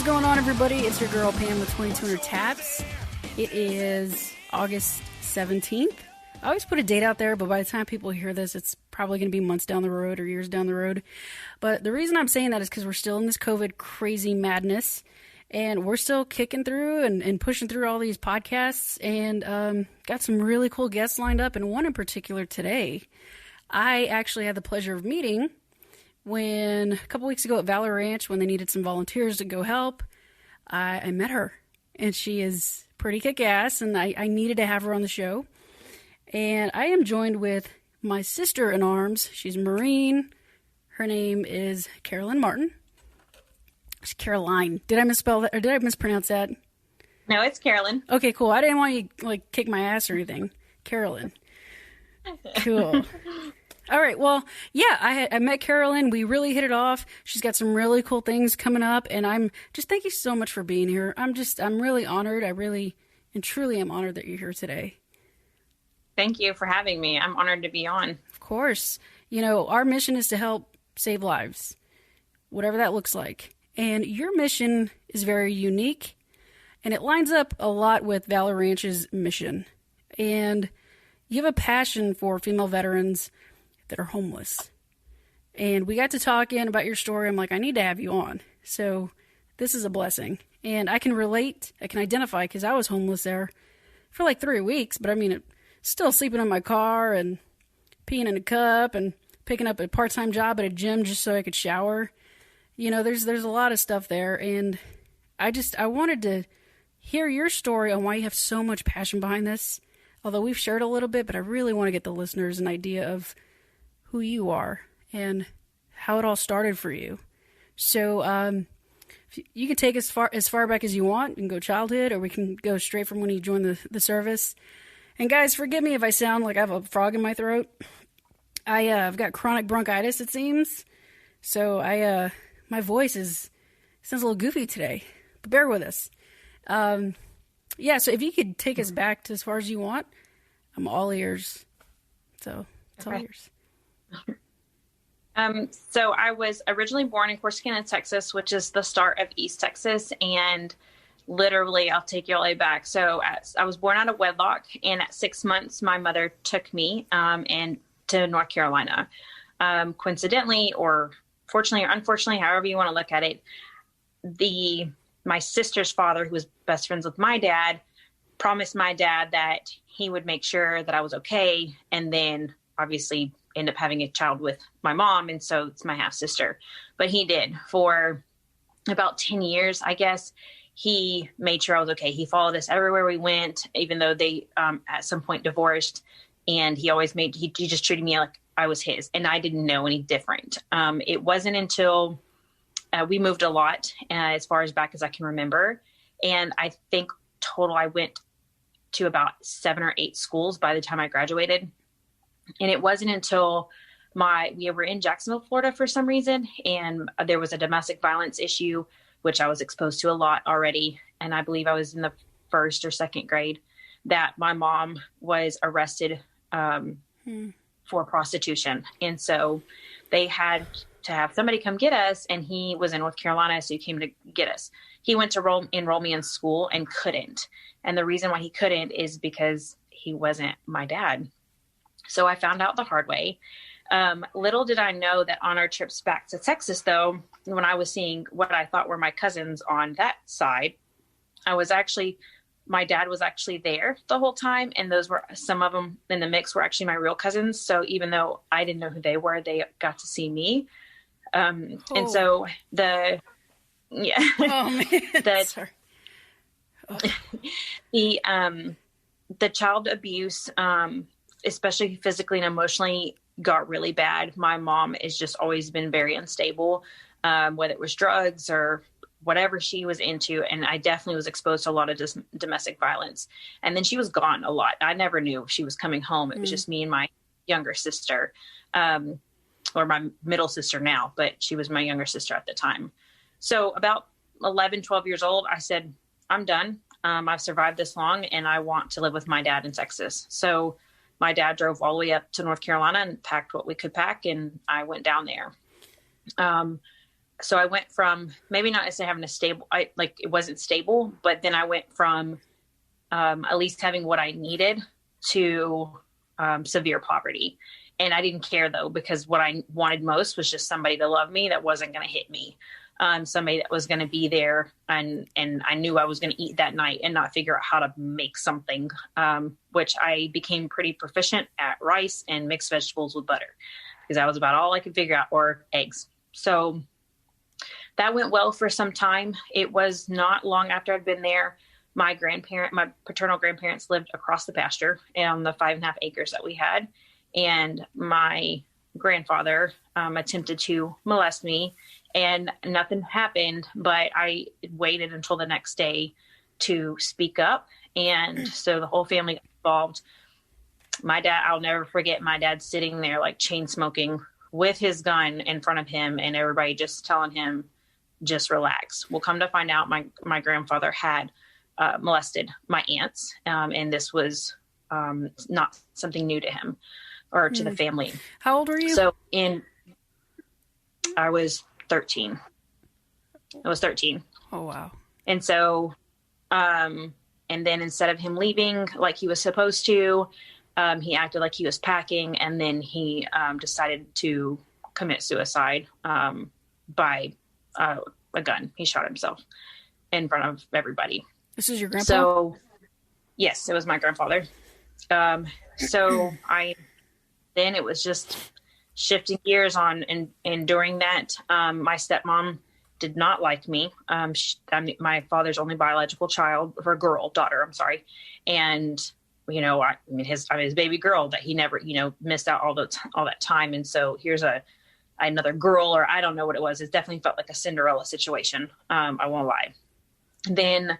What's going on, everybody? It's your girl Pam with 2200 Taps. It is August 17th. I always put a date out there, but by the time people hear this, it's probably going to be months down the road or years down the road. But the reason I'm saying that is because we're still in this COVID crazy madness, and we're still kicking through and pushing through all these podcasts, and got some really cool guests lined up, and one in particular today. I actually had the pleasure of meeting when a couple weeks ago at Valor Ranch, when they needed some volunteers to go help. I met her, and she is pretty kick-ass, and I needed to have her on the show. And I am joined with my sister-in-arms. She's Marine. Her name is Karalyn Martin. It's Karalyn. Did I misspell that, or did I mispronounce that? No, it's Karalyn. Okay, cool. I didn't want you to, kick my ass or anything. Karalyn. Cool. All right. Well, yeah, I met Karalyn. We really hit it off. She's got some really cool things coming up, and thank you so much for being here. I'm really honored. I really and truly am honored that you're here today. Thank you for having me. I'm honored to be on. Of course. Our mission is to help save lives, whatever that looks like. And your mission is very unique, and it lines up a lot with Valor Ranch's mission. And you have a passion for female veterans that are homeless. And we got to talking about your story. I'm like, I need to have you on. So this is a blessing. And I can relate. I can identify because I was homeless there for 3 weeks. But still sleeping in my car and peeing in a cup and picking up a part-time job at a gym just so I could shower. There's a lot of stuff there. And I wanted to hear your story on why you have so much passion behind this. Although we've shared a little bit, but I really want to get the listeners an idea of who you are and how it all started for you. So you can take as far back as you want and go childhood, or we can go straight from when you joined the service. And guys, forgive me if I sound like I have a frog in my throat. I've got chronic bronchitis, it seems. So my voice sounds a little goofy today, but bear with us. Yeah, so if you could take us back to as far as you want, I'm all ears. So it's all ears. So I was originally born in Corsicana, Texas, which is the start of East Texas. And literally, I'll take you all the way back. So I was born out of wedlock, and at 6 months, my mother took me and to North Carolina. Coincidentally, or fortunately or unfortunately, however you want to look at it, my sister's father, who was best friends with my dad, promised my dad that he would make sure that I was okay, and then obviously end up having a child with my mom, and so it's my half sister. But he did for about 10 years, I guess. He made sure I was okay. He followed us everywhere we went, even though they at some point divorced, and he always he just treated me like I was his, and I didn't know any different. It wasn't until we moved a lot as far as back as I can remember. And I think total, I went to about 7 or 8 schools by the time I graduated. And it wasn't until we were in Jacksonville, Florida for some reason. And there was a domestic violence issue, which I was exposed to a lot already. And I believe I was in the 1st or 2nd grade, that my mom was arrested for prostitution. And so they had to have somebody come get us, and he was in North Carolina, so he came to get us. He went to enroll me in school and couldn't. And the reason why he couldn't is because he wasn't my dad. So I found out the hard way. Little did I know that on our trips back to Texas, though, when I was seeing what I thought were my cousins on that side, my dad was actually there the whole time. And those were, some of them in the mix were actually my real cousins. So even though I didn't know who they were, they got to see me. And so oh man. The child abuse, especially physically and emotionally, got really bad. My mom has just always been very unstable, whether it was drugs or whatever she was into. And I definitely was exposed to a lot of domestic violence. And then she was gone a lot. I never knew she was coming home. It was just me and my younger sister, or my middle sister now, but she was my younger sister at the time. So about 11, 12 years old, I said, I'm done. I've survived this long, and I want to live with my dad in Texas. So my dad drove all the way up to North Carolina and packed what we could pack, and I went down there. so I went from maybe not necessarily having a stable, it wasn't stable, but then I went from at least having what I needed to severe poverty. And I didn't care though, because what I wanted most was just somebody to love me that wasn't going to hit me. Somebody that was going to be there, and I knew I was going to eat that night and not figure out how to make something, which I became pretty proficient at rice and mixed vegetables with butter, because that was about all I could figure out, or eggs. So that went well for some time. It was not long after I'd been there. My paternal grandparents lived across the pasture on the 5.5 acres that we had. And my grandfather attempted to molest me, and nothing happened, but I waited until the next day to speak up. And so the whole family got involved. My dad, I'll never forget my dad sitting there like chain smoking with his gun in front of him, and everybody just telling him, just relax. Well, come to find out, my grandfather had molested my aunts. And this was not something new to him or to the family. How old were you? So I was 13. I was 13. Oh, wow. And so, and then instead of him leaving like he was supposed to, he acted like he was packing, and then he decided to commit suicide by a gun. He shot himself in front of everybody. This is your grandpa? So, yes, it was my grandfather. So then it was just shifting gears on, and during that, my stepmom did not like me. My father's only biological child, or daughter, I'm sorry. And, his baby girl that he never, missed out all that time. And so here's another girl, or I don't know what it was. It definitely felt like a Cinderella situation. I won't lie. Then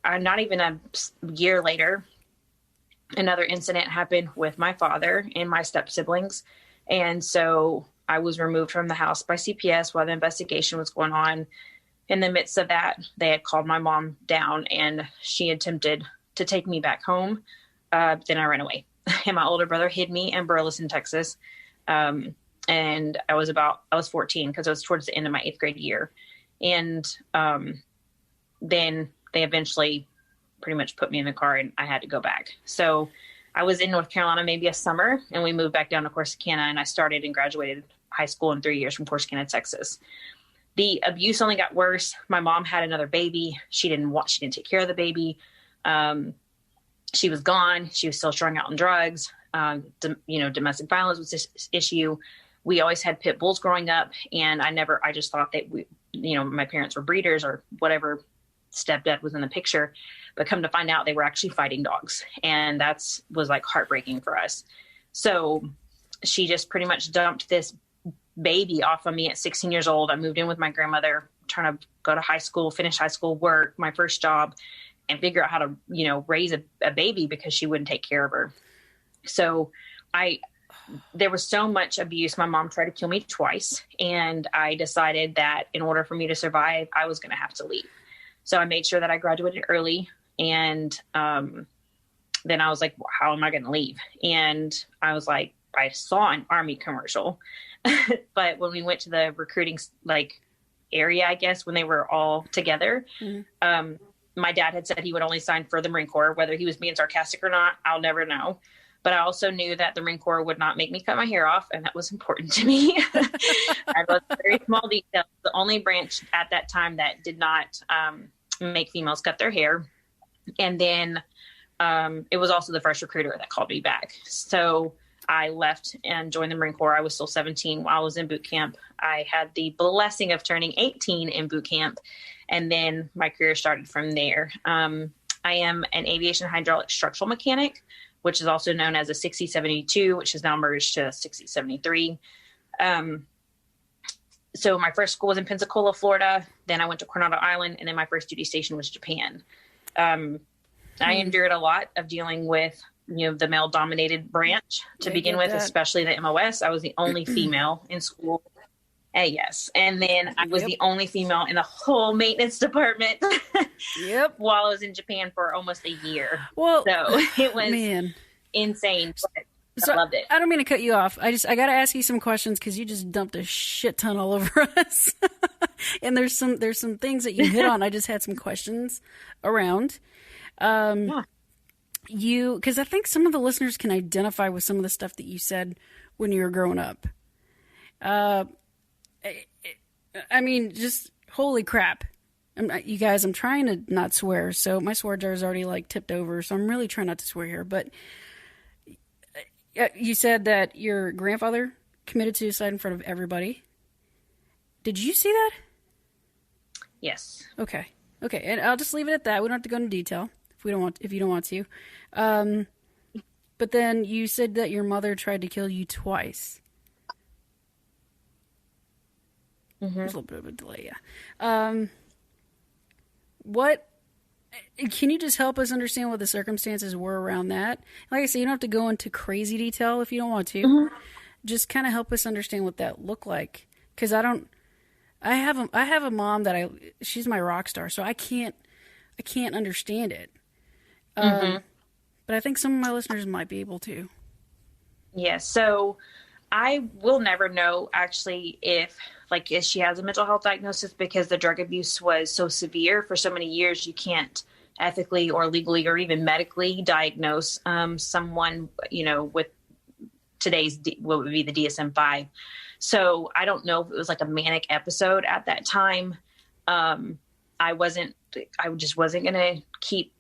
not even a year later, another incident happened with my father and my step siblings. And so I was removed from the house by CPS while the investigation was going on. In the midst of that, they had called my mom down, and she attempted to take me back home. Then I ran away, and my older brother hid me in Burleson, Texas. And I was 14, because it was towards the end of my 8th grade year. And then they eventually pretty much put me in the car, and I had to go back. So I was in North Carolina maybe a summer, and we moved back down to Corsicana, and I started and graduated high school in 3 years from Corsicana, Texas. The abuse only got worse. My mom had another baby. She didn't take care of the baby. She was gone. She was still strung out on drugs. Domestic violence was this issue. We always had pit bulls growing up, and I just thought that my parents were breeders or whatever stepdad was in the picture, but come to find out they were actually fighting dogs. And was like heartbreaking for us. So she just pretty much dumped this baby off of me at 16 years old. I moved in with my grandmother, trying to go to high school, finish high school, work, my first job, and figure out how to, raise a baby, because she wouldn't take care of her. So there was so much abuse. My mom tried to kill me twice, and I decided that in order for me to survive, I was going to have to leave. So I made sure that I graduated early, and then I was like, well, how am I going to leave? And I was like, I saw an Army commercial, but when we went to the recruiting area, I guess, when they were all together, my dad had said he would only sign for the Marine Corps. Whether he was being sarcastic or not, I'll never know. But I also knew that the Marine Corps would not make me cut my hair off, and that was important to me. I was very small details. The only branch at that time that did not make females cut their hair. And then it was also the first recruiter that called me back. So I left and joined the Marine Corps. I was still 17 while I was in boot camp. I had the blessing of turning 18 in boot camp, and then my career started from there. I am an aviation hydraulic structural mechanic, which is also known as a 6072, which is now merged to 6073. So my first school was in Pensacola, Florida. Then I went to Coronado Island, and then my first duty station was Japan. I endured a lot of dealing with, the male-dominated branch to begin with, especially the MOS. I was the only female in school. Yes. And then I was the only female in the whole maintenance department. While I was in Japan for almost a year. Well, so it was insane. So I loved it. I don't mean to cut you off. I got to ask you some questions because you just dumped a shit ton all over us. And there's some things that you hit on. I just had some questions around. Yeah. Because I think some of the listeners can identify with some of the stuff that you said when you were growing up. I mean, just holy crap. You guys, I'm trying to not swear, so my swear jar is already like tipped over, so I'm really trying not to swear here. But you said that your grandfather committed suicide in front of everybody. Did you see that? Yes. Okay, and I'll just leave it at that. We don't have to go into detail if you don't want to. But then you said that your mother tried to kill you twice. Mm-hmm. There's a little bit of a delay, yeah. What can you just help us understand what the circumstances were around that? Like I said, you don't have to go into crazy detail if you don't want to. Mm-hmm. Just kind of help us understand what that looked like. Because I have a mom that she's my rock star, so I can't understand it. But I think some of my listeners might be able to. Yeah. So I will never know actually if she has a mental health diagnosis, because the drug abuse was so severe for so many years. You can't ethically or legally or even medically diagnose someone, with today's what would be the DSM-5. So I don't know if it was like a manic episode at that time. I just wasn't going to keep.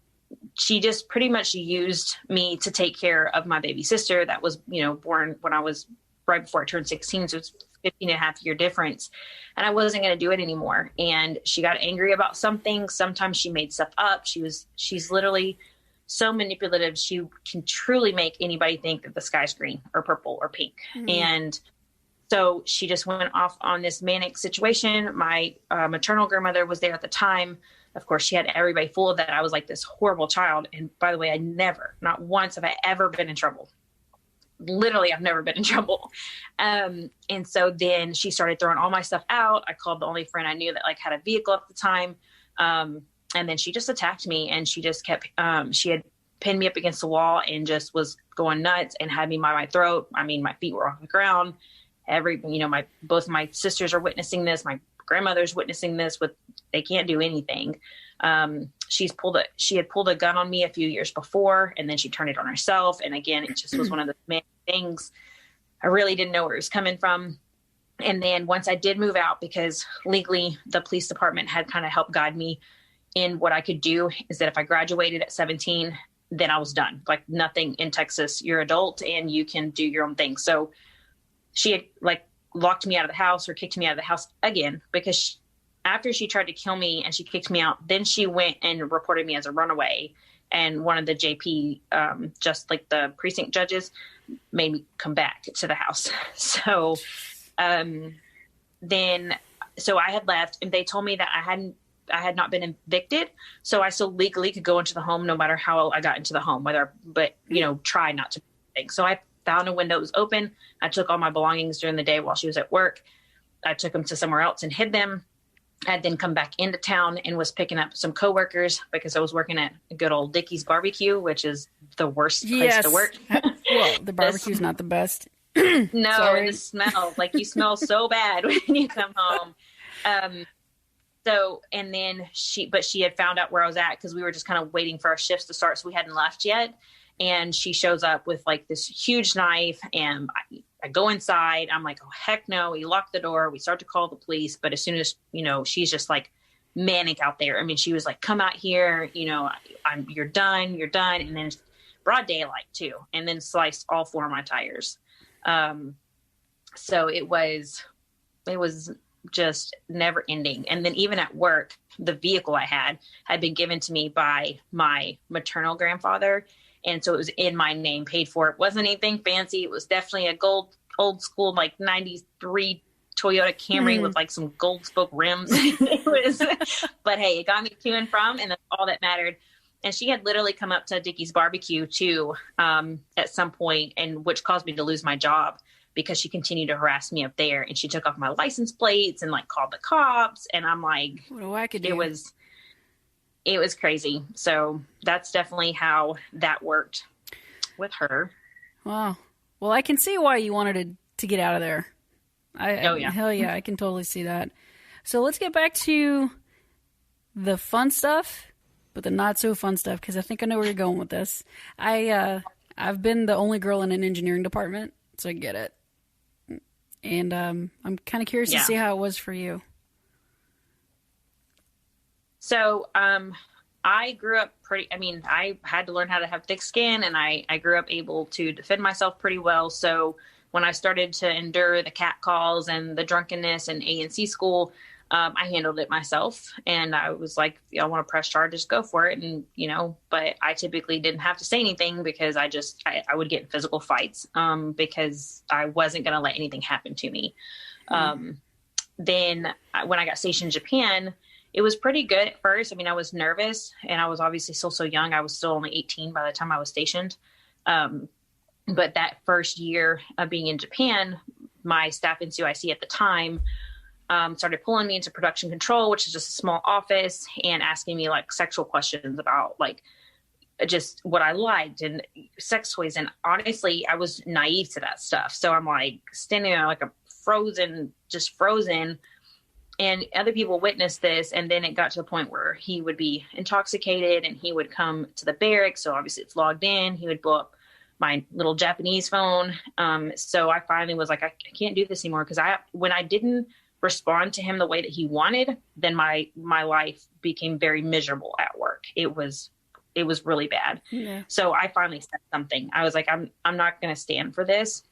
She just pretty much used me to take care of my baby sister that was, born when I was right before I turned 16. So it's 15 and a half year difference. And I wasn't going to do it anymore. And she got angry about something. Sometimes she made stuff up. She's literally so manipulative. She can truly make anybody think that the sky's green or purple or pink. Mm-hmm. And so she just went off on this manic situation. My maternal grandmother was there at the time. Of course, she had everybody fooled that I was like this horrible child. And by the way, not once have I ever been in trouble. Literally, I've never been in trouble. And so then she started throwing all my stuff out. I called the only friend I knew that had a vehicle at the time. And then she just attacked me, and she just kept, she had pinned me up against the wall and just was going nuts and had me by my throat. I mean, my feet were off the ground. Both my sisters are witnessing this. My grandmother's witnessing this. They can't do anything. She had pulled a gun on me a few years before, and then she turned it on herself. And again, it just was one of the main things. I really didn't know where it was coming from. And then once I did move out, because legally the police department had kind of helped guide me in what I could do, is that if I graduated at 17, then I was done. Like, nothing in Texas, you're adult and you can do your own thing. So she had locked me out of the house, or kicked me out of the house again, because after she tried to kill me and she kicked me out, then she went and reported me as a runaway. And one of the JP, just like the precinct judges, made me come back to the house. So so I had left, and they told me that I had not been evicted. So I still legally could go into the home no matter how I got into the home, try not to. So I found a window that was open. I took all my belongings during the day while she was at work. I took them to somewhere else and hid them. I'd then come back into town and was picking up some coworkers, because I was working at good old Dickie's Barbecue, which is the worst place to work. Well, the barbecue's not the best. No, Sorry. The smell, you smell so bad when you come home. And then she had found out where I was at, because we were just kind of waiting for our shifts to start. So we hadn't left yet. And she shows up with this huge knife, and I go inside. I'm like, oh, heck no. We lock the door. We start to call the police. But as soon as, she's just manic out there. I mean, she was like, come out here, you're done. And then broad daylight too. And then sliced all 4 of my tires. So it was just never ending. And then even at work, the vehicle I had been given to me by my maternal grandfather. And so it was in my name, paid for. It wasn't anything fancy. It was definitely a old school, 93 Toyota Camry with some gold spoke rims. But hey, it got me to and from, and that's all that mattered. And she had literally come up to Dickie's Barbecue too, at some point, and which caused me to lose my job, because she continued to harass me up there, and she took off my license plates and called the cops. And I'm like, what do I could do? It was crazy. So that's definitely how that worked with her. Wow. Well, I can see why you wanted to get out of there. Oh, yeah. Hell yeah, I can totally see that. So let's get back to the fun stuff, but the not so fun stuff, because I think I know where you're going with this. I've been the only girl in an engineering department, so I get it. And I'm kind of curious to see how it was for you. So I grew up I had to learn how to have thick skin, and I grew up able to defend myself pretty well. So when I started to endure the cat calls and the drunkenness and A&C school, I handled it myself. And I was like, I want to press charges, go for it. And, but I typically didn't have to say anything because I would get in physical fights because I wasn't going to let anything happen to me. Then when I got stationed in Japan, it was pretty good at first. I mean, I was nervous, and I was obviously still so young. I was still only 18 by the time I was stationed. But that first year of being in Japan, my staff in CIC at the time started pulling me into production control, which is just a small office, and asking me like sexual questions about like just what I liked and sex toys. And honestly, I was naive to that stuff. So I'm like standing there like a frozen. And other people witnessed this. And then it got to the point where he would be intoxicated and he would come to the barracks. So obviously it's logged in. He would blow up my little Japanese phone. So I finally was like, I can't do this anymore. Because when I didn't respond to him the way that he wanted, then my life became very miserable at work. It was really bad. Yeah. So I finally said something. I was like, I'm not going to stand for this.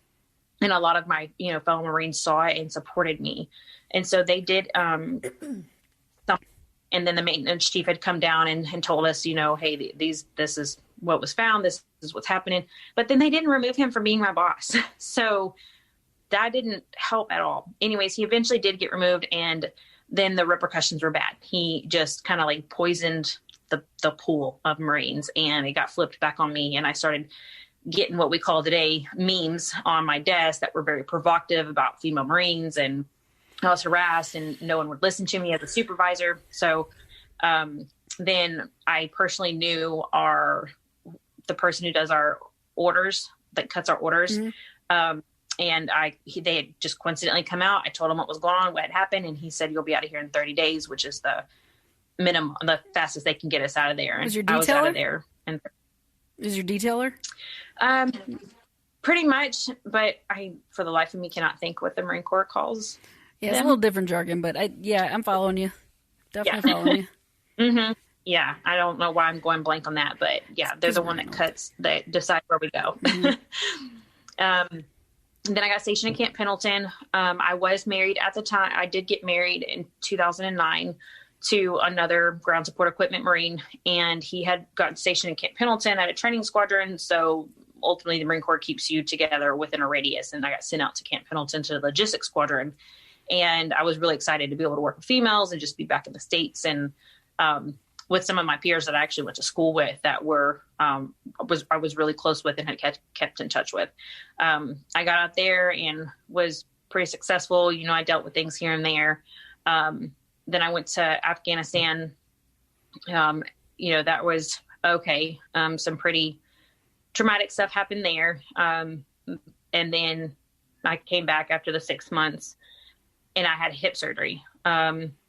And a lot of my, fellow Marines saw it and supported me. And so they did, something. And then the maintenance chief had come down and told us, hey, this is what was found. This is what's happening. But then they didn't remove him from being my boss. So that didn't help at all. Anyways, he eventually did get removed, and then the repercussions were bad. He just kind of like poisoned the pool of Marines, and it got flipped back on me. And I started getting what we call today memes on my desk that were very provocative about female Marines, and I was harassed and no one would listen to me as a supervisor. So then I personally knew the person who does our orders, that cuts our orders. Mm-hmm. And they had just coincidentally come out. I told him what was going on, what had happened. And he said, you'll be out of here in 30 days, which is the minimum, the fastest they can get us out of there. And I was out of there. And is your detailer? Pretty much, but I, for the life of me, cannot think what the Marine Corps calls. Yeah, it's a little different jargon, but I'm following you. Definitely following you. Mm-hmm. Yeah, I don't know why I'm going blank on that, but yeah, there's the one that cuts, that decides where we go. Mm-hmm. Then I got stationed in Camp Pendleton. I was married at the time. I did get married in 2009 to another ground support equipment Marine, and he had gotten stationed in Camp Pendleton at a training squadron. So ultimately the Marine Corps keeps you together within a radius. And I got sent out to Camp Pendleton to the logistics squadron. And I was really excited to be able to work with females and just be back in the States. And with some of my peers that I actually went to school with that were, I was really close with and had kept in touch with. I got out there and was pretty successful. I dealt with things here and there. Then I went to Afghanistan. That was okay. Some pretty traumatic stuff happened there. And then I came back after the 6 months and I had hip surgery,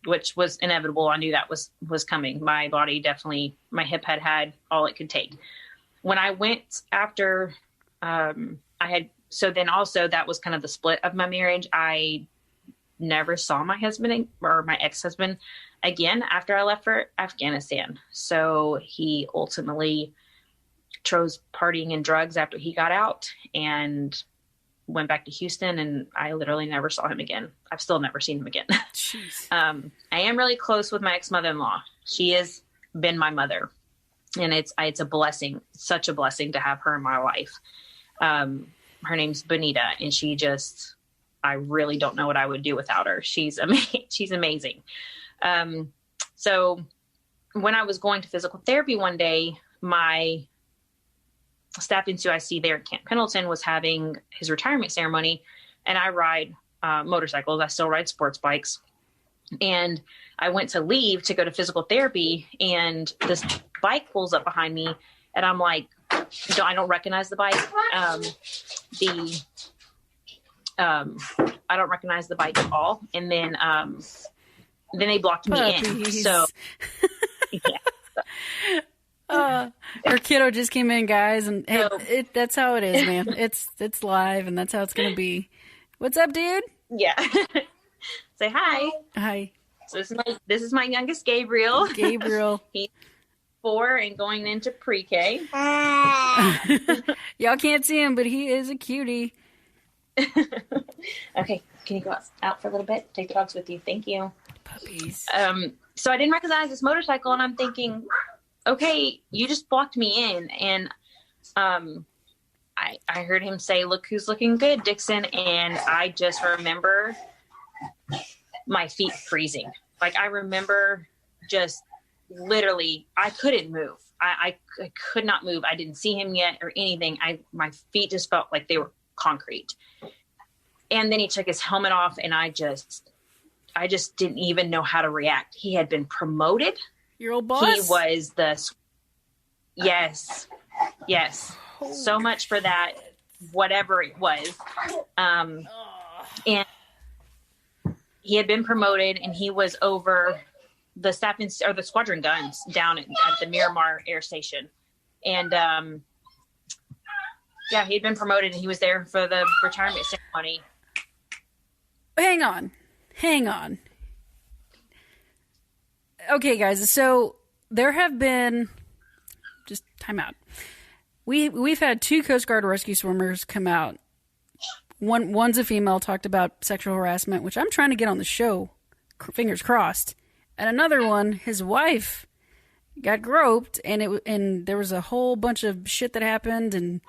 which was inevitable. I knew that was coming. My body definitely, my hip had all it could take. When I went after, so then also that was kind of the split of my marriage. I never saw my husband or my ex-husband again after I left for Afghanistan. So he ultimately chose partying and drugs after he got out and went back to Houston, and I literally never saw him again. I've still never seen him again. I am really close with my ex-mother-in-law. She has been my mother, and it's a blessing, such a blessing to have her in my life. Her name's Bonita, and I really don't know what I would do without her. She's amazing. So when I was going to physical therapy one day, my staff in CIC there at Camp Pendleton was having his retirement ceremony, and I ride motorcycles. I still ride sports bikes. And I went to leave to go to physical therapy, and this bike pulls up behind me, and I'm like, I don't recognize the bike. I don't recognize the bike at all. And then they blocked me in. So yeah. Our kiddo just came in, guys, and that's how it is, man. It's live, and that's how it's gonna be. What's up, dude? Yeah. Say hi. Hi. So this is my youngest, Gabriel. Gabriel. He's 4 and going into pre-K. Y'all can't see him, but he is a cutie. Okay, can you go out for a little bit? Take the dogs with you. Thank you. Puppies. So I didn't recognize this motorcycle, and I'm thinking, okay, you just blocked me in. And I heard him say, "Look who's looking good, Dixon." And I just remember my feet freezing. Like, I remember just literally, I couldn't move. I could not move. I didn't see him yet or anything. My feet just felt like they were concrete. And then he took his helmet off, and I just didn't even know how to react. He had been promoted. Your old boss? He was yes. So much for that, whatever it was. And he had been promoted, and he was over the the squadron guns down at the Miramar Air Station. And he had been promoted, and he was there for the retirement ceremony. Hang on. Okay, guys, so there have been, just time out. We've had 2 Coast Guard rescue swimmers come out. One's a female, talked about sexual harassment, which I'm trying to get on the show, fingers crossed. And another one, his wife got groped, and there was a whole bunch of shit that happened, and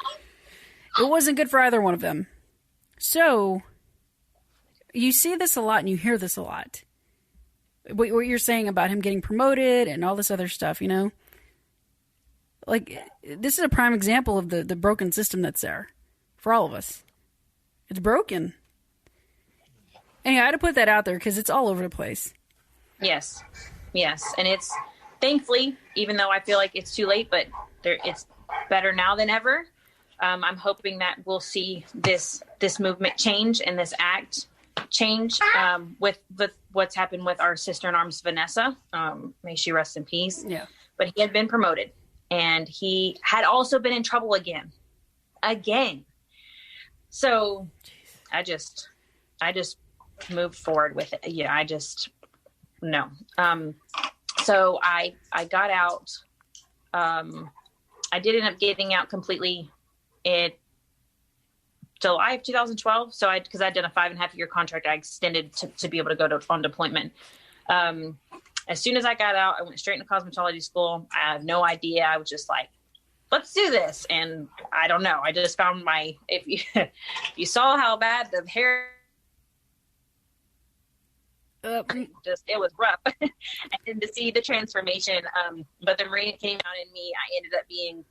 it wasn't good for either one of them. So you see this a lot, and you hear this a lot. What you're saying about him getting promoted and all this other stuff, you know? Like, this is a prime example of the broken system that's there for all of us. It's broken. Anyway, I had to put that out there because it's all over the place. Yes. And it's, thankfully, even though I feel like it's too late, but it's better now than ever. I'm hoping that we'll see this movement change and this act change with what's happened with our sister-in-arms, Vanessa. May she rest in peace. Yeah. But he had been promoted, and he had also been in trouble again. So I just moved forward with it. Yeah, no. So I got out. I did end up getting out completely in July of 2012. So because I'd done a 5.5 year contract, I extended to be able to go on deployment. As soon as I got out, I went straight into cosmetology school. I have no idea. I was just like, let's do this. And I don't know. I just found if you saw how bad the hair, it was rough. And to see the transformation. But the Marine came out in me. I ended up being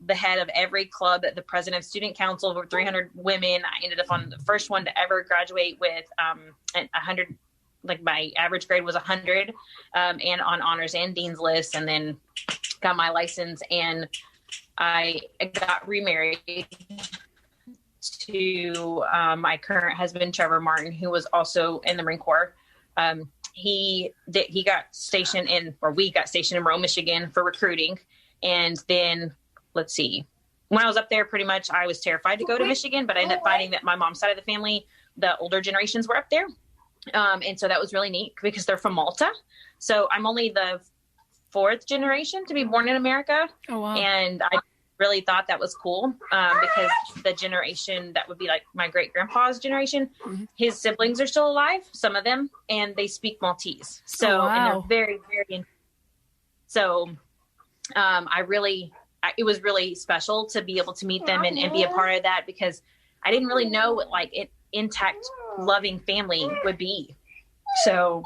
the head of every club, the president of student council, over 300 women. I ended up on the first one to ever graduate with 100. Like, my average grade was 100, and on honors and dean's list, and then got my license, and I got remarried to my current husband, Trevor Martin, who was also in the Marine Corps. We got stationed in Rome, Michigan for recruiting. And then, let's see, when I was up there, pretty much I was terrified to go to Michigan, but I ended up finding that my mom's side of the family, the older generations were up there. And so that was really neat because they're from Malta. So I'm only the 4th generation to be born in America. Oh, wow. And I really thought that was cool because the generation that would be like my great grandpa's generation, mm-hmm. His siblings are still alive, some of them, and they speak Maltese. So, wow. And they're very, very, so it was really special to be able to meet them and be a part of that, because I didn't really know what like an intact, loving family would be. So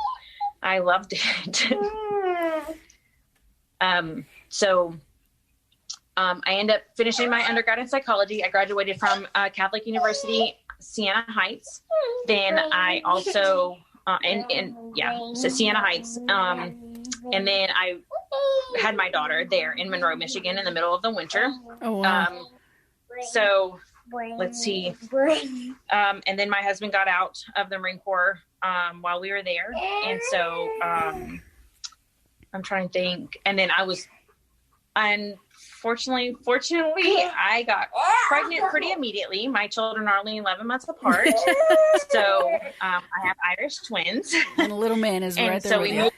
I loved it. I ended up finishing my undergrad in psychology. I graduated from Catholic University, Siena Heights. Then I also, so Siena Heights. And then I had my daughter there in Monroe, Michigan in the middle of the winter. Oh, wow. So let's see. And then my husband got out of the Marine Corps while we were there. And so I'm trying to think. And then fortunately, I got pregnant pretty immediately. My children are only 11 months apart. So I have Irish twins. And the little man is right there with you.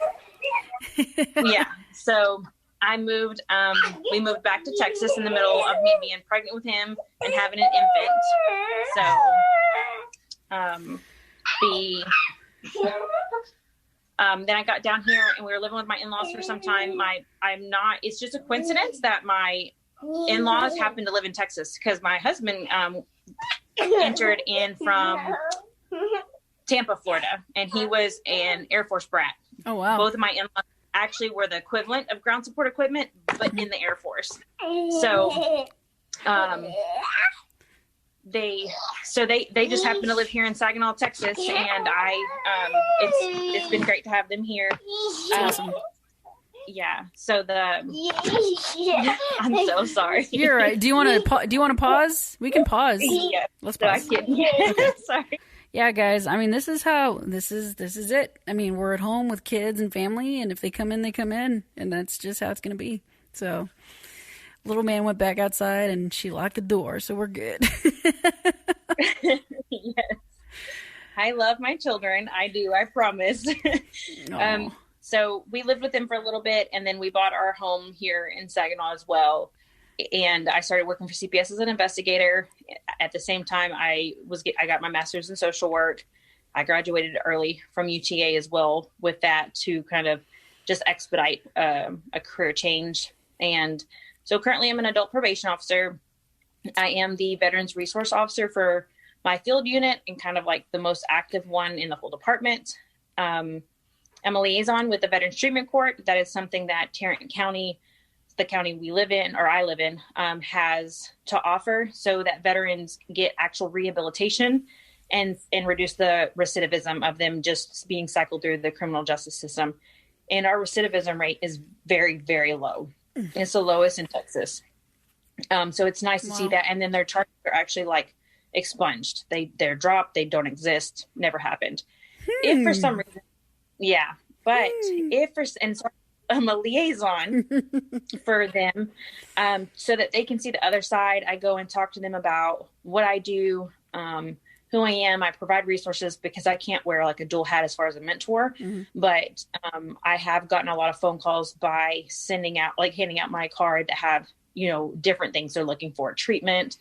Yeah. So I moved, we moved back to Texas in the middle of me being pregnant with him and having an infant. So, then I got down here and we were living with my in-laws for some time. It's just a coincidence that my in-laws happen to live in Texas because my husband, entered in from Tampa, Florida, and he was an Air Force brat. Oh, wow. Both of my in-laws actually were the equivalent of ground support equipment, but in the Air Force. So, they just happen to live here in Saginaw, Texas, and it's been great to have them here. Awesome. Yeah. So I'm so sorry. You're right. Do you want to pause? We can pause. Yeah. Let's pause. Sorry. Yeah, guys. I mean, this is it. I mean, we're at home with kids and family, and if they come in, they come in, and that's just how it's going to be. So, little man went back outside, and she locked the door, so we're good. Yes. I love my children. I do. I promise. So we lived with them for a little bit, and then we bought our home here in Saginaw as well. And I started working for CPS as an investigator. At the same time, I got my master's in social work. I graduated early from UTA as well with that to kind of just expedite a career change. And so currently I'm an adult probation officer. I am the Veterans Resource Officer for my field unit and kind of like the most active one in the whole department. I'm a liaison with the Veterans Treatment Court. That is something that Tarrant County, the county we live in, or I live in, has to offer so that veterans get actual rehabilitation and reduce the recidivism of them just being cycled through the criminal justice system. And our recidivism rate is very, very low. It's the lowest in Texas. So it's nice to see that. And then their charges are actually like expunged. They're dropped. They don't exist. Never happened. If for some reason, so I'm a liaison for them, so that they can see the other side. I go and talk to them about what I do, who I am. I provide resources because I can't wear like a dual hat as far as a mentor, but I have gotten a lot of phone calls by handing out my card that have, different things they're looking for, treatment,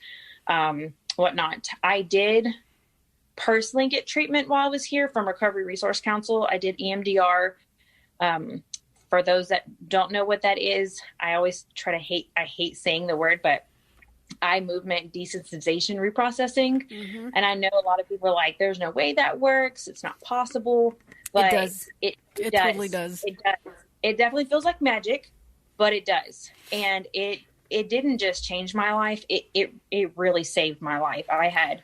whatnot. I did personally get treatment while I was here from Recovery Resource Council. I did EMDR. For those that don't know what that is, I always I hate saying the word, but eye movement desensitization reprocessing. And I know a lot of people are like, there's no way that works. It's not possible. But it does. It does. Totally does. It does. It definitely feels like magic, but it does. And it didn't just change my life. It really saved my life. I had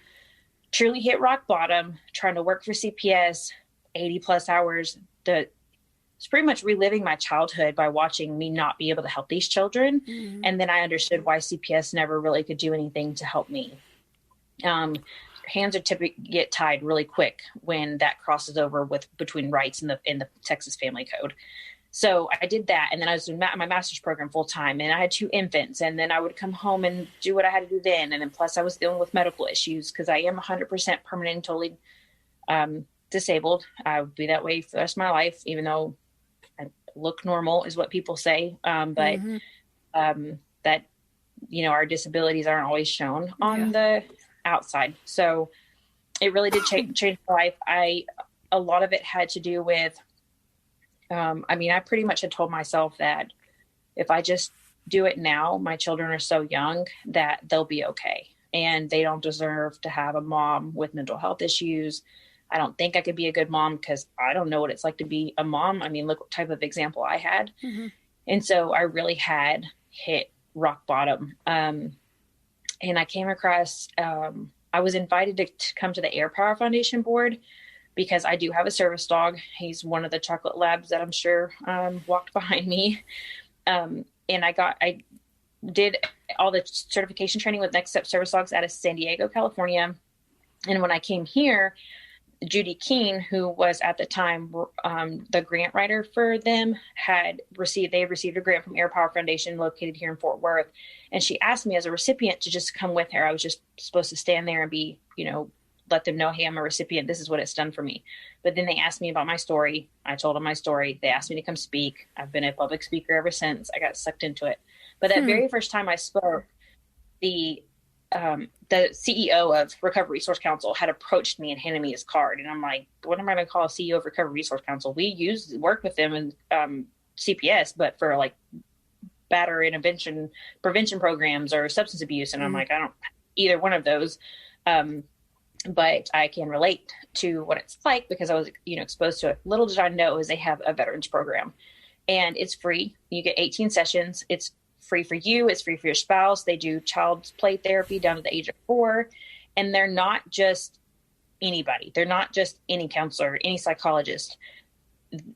truly hit rock bottom trying to work for CPS 80 plus hours. It's pretty much reliving my childhood by watching me not be able to help these children. And then I understood why CPS never really could do anything to help me. Hands are typically get tied really quick when that crosses over between rights in the Texas Family Code. So I did that. And then I was doing my master's program full time, and I had 2 infants, and then I would come home and do what I had to do then. And then plus I was dealing with medical issues because I am 100% permanent and totally disabled. I would be that way for the rest of my life, even though look normal is what people say. But that, our disabilities aren't always shown on the outside. So it really did change my life. A lot of it had to do with, I pretty much had told myself that if I just do it now, my children are so young that they'll be okay. And they don't deserve to have a mom with mental health issues. I don't think I could be a good mom because I don't know what it's like to be a mom. Look what type of example I had. And so I really had hit rock bottom. And I came across, I was invited to come to the Air Power Foundation board because I do have a service dog. He's one of the chocolate labs that I'm sure walked behind me. And I did all the certification training with Next Step Service Dogs out of San Diego, California. And when I came here, Judy Keene, who was at the time the grant writer for them, they received a grant from Air Power Foundation located here in Fort Worth. And she asked me as a recipient to just come with her. I was just supposed to stand there and be, let them know, hey, I'm a recipient. This is what it's done for me. But then they asked me about my story. I told them my story. They asked me to come speak. I've been a public speaker ever since. I got sucked into it. But that very first time I spoke, the CEO of Recovery Resource Council had approached me and handed me his card. And I'm like, what am I going to call a CEO of Recovery Resource Council? We work with them in CPS, but for like battery intervention prevention programs or substance abuse. And I'm like, I don't either one of those. But I can relate to what it's like because I was, exposed to it. Little did I know is they have a veterans program and it's free. You get 18 sessions. It's free for you. It's free for your spouse. They do child's play therapy down to the age of 4. And they're not just anybody. They're not just any counselor, any psychologist.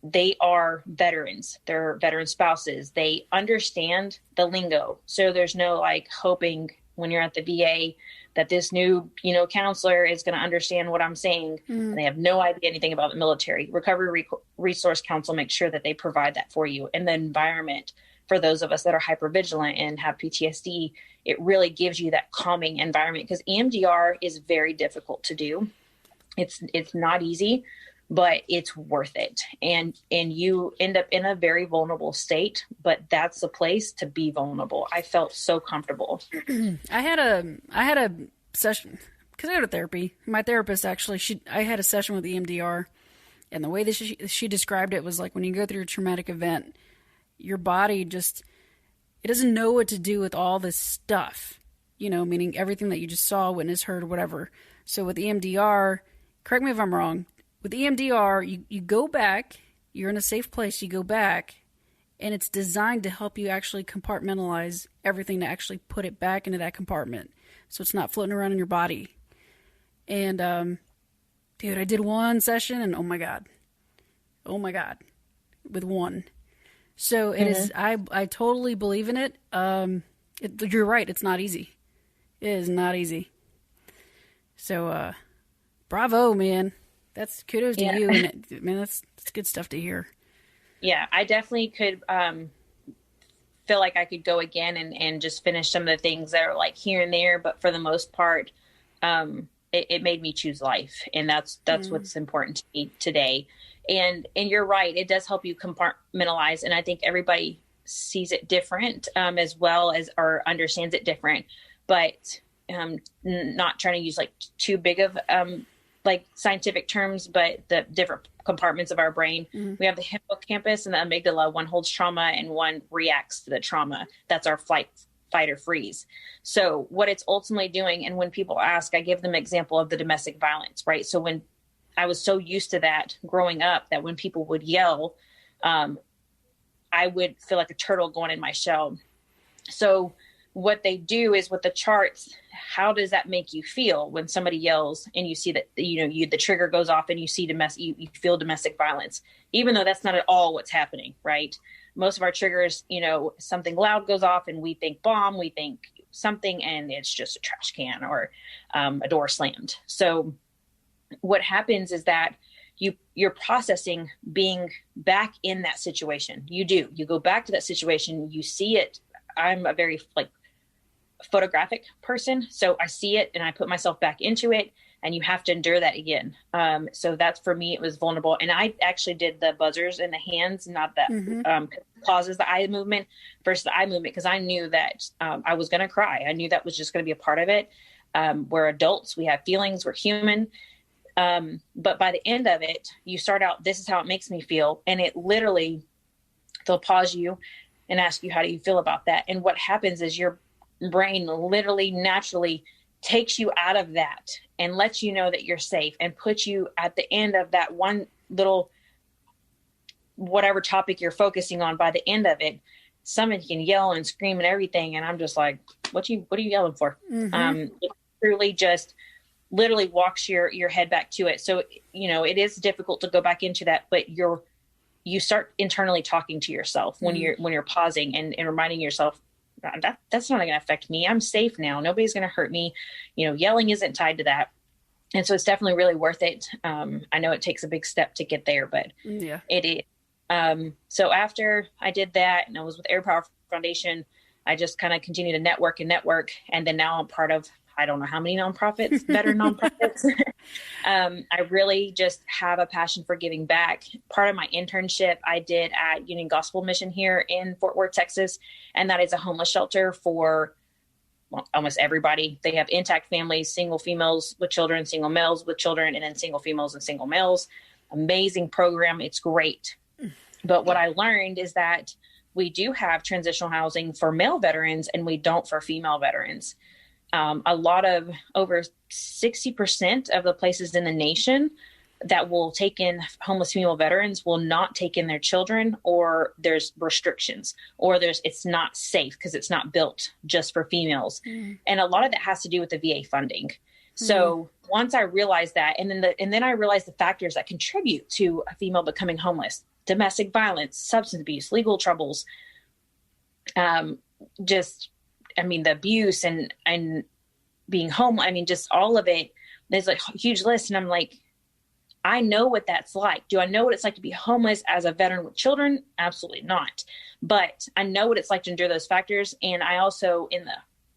They are veterans. They're veteran spouses. They understand the lingo. So there's no like hoping when you're at the VA that this new, counselor is going to understand what I'm saying. And they have no idea anything about the military. Recovery Resource Council makes sure that they provide that for you. And the environment for those of us that are hypervigilant and have PTSD, it really gives you that calming environment because EMDR is very difficult to do. It's not easy, but it's worth it. And you end up in a very vulnerable state, but that's the place to be vulnerable. I felt so comfortable. I had a session because I go to therapy. My therapist actually, I had a session with EMDR, and the way that she described it was like when you go through a traumatic event, your body it doesn't know what to do with all this stuff, meaning everything that you just saw, witnessed, heard, whatever. So with EMDR, correct me if I'm wrong, with EMDR, you go back, you're in a safe place, you go back, and it's designed to help you actually compartmentalize everything to actually put it back into that compartment so it's not floating around in your body. And, dude, I did one session, and oh my God, with one. So it is, I totally believe in it. You're right, it's not easy. It is not easy. So, bravo, man. That's kudos to you. And man, that's good stuff to hear. Yeah, I definitely could feel like I could go again and just finish some of the things that are like here and there. But for the most part, it made me choose life. And that's what's important to me today. And you're right. It does help you compartmentalize. And I think everybody sees it different as well as or understands it different. But not trying to use like too big of like scientific terms, but the different compartments of our brain. We have the hippocampus and the amygdala. One holds trauma and one reacts to the trauma. That's our fight or freeze. So what it's ultimately doing, and when people ask, I give them an example of the domestic violence, right? So when I was so used to that growing up that when people would yell, I would feel like a turtle going in my shell. So what they do is with the charts, how does that make you feel when somebody yells and you see that, the trigger goes off and you see you feel domestic violence, even though that's not at all what's happening, right? Most of our triggers, something loud goes off and we think bomb, we think something, and it's just a trash can or a door slammed. So what happens is that you're processing being back in that situation. You go back to that situation, you see it. I'm a very photographic person. So I see it and I put myself back into it, and you have to endure that again. So that's, for me, it was vulnerable. And I actually did the buzzers in the hands, not that causes the eye movement versus the eye movement. Because I knew that I was going to cry. I knew that was just going to be a part of it. We're adults. We have feelings. We're human. But by the end of it, you start out, this is how it makes me feel. And it literally, they'll pause you and ask you, how do you feel about that? And what happens is your brain literally naturally takes you out of that and lets you know that you're safe and puts you at the end of that one little, whatever topic you're focusing on. By the end of it, somebody can yell and scream and everything. And I'm just like, what are you yelling for? It's truly just literally walks your head back to it. So, it is difficult to go back into that, but you start internally talking to yourself when you're pausing and reminding yourself that's not going to affect me. I'm safe now. Nobody's going to hurt me. Yelling isn't tied to that. And so it's definitely really worth it. I know it takes a big step to get there, but it is. So after I did that and I was with Air Power Foundation, I just kind of continued to network. And then now I'm part of, I don't know how many nonprofits, veteran nonprofits. I really just have a passion for giving back. Part of my internship I did at Union Gospel Mission here in Fort Worth, Texas. And that is a homeless shelter for almost everybody. They have intact families, single females with children, single males with children, and then single females and single males. Amazing program. It's great. But what I learned is that we do have transitional housing for male veterans and we don't for female veterans. A lot of over 60% of the places in the nation that will take in homeless female veterans will not take in their children, or there's restrictions, or it's not safe because it's not built just for females. And a lot of that has to do with the VA funding. So once I realized that, and then I realized the factors that contribute to a female becoming homeless: domestic violence, substance abuse, legal troubles, the abuse and being home. Just all of it. There's a huge list. And I'm like, I know what that's like. Do I know what it's like to be homeless as a veteran with children? Absolutely not. But I know what it's like to endure those factors. And I also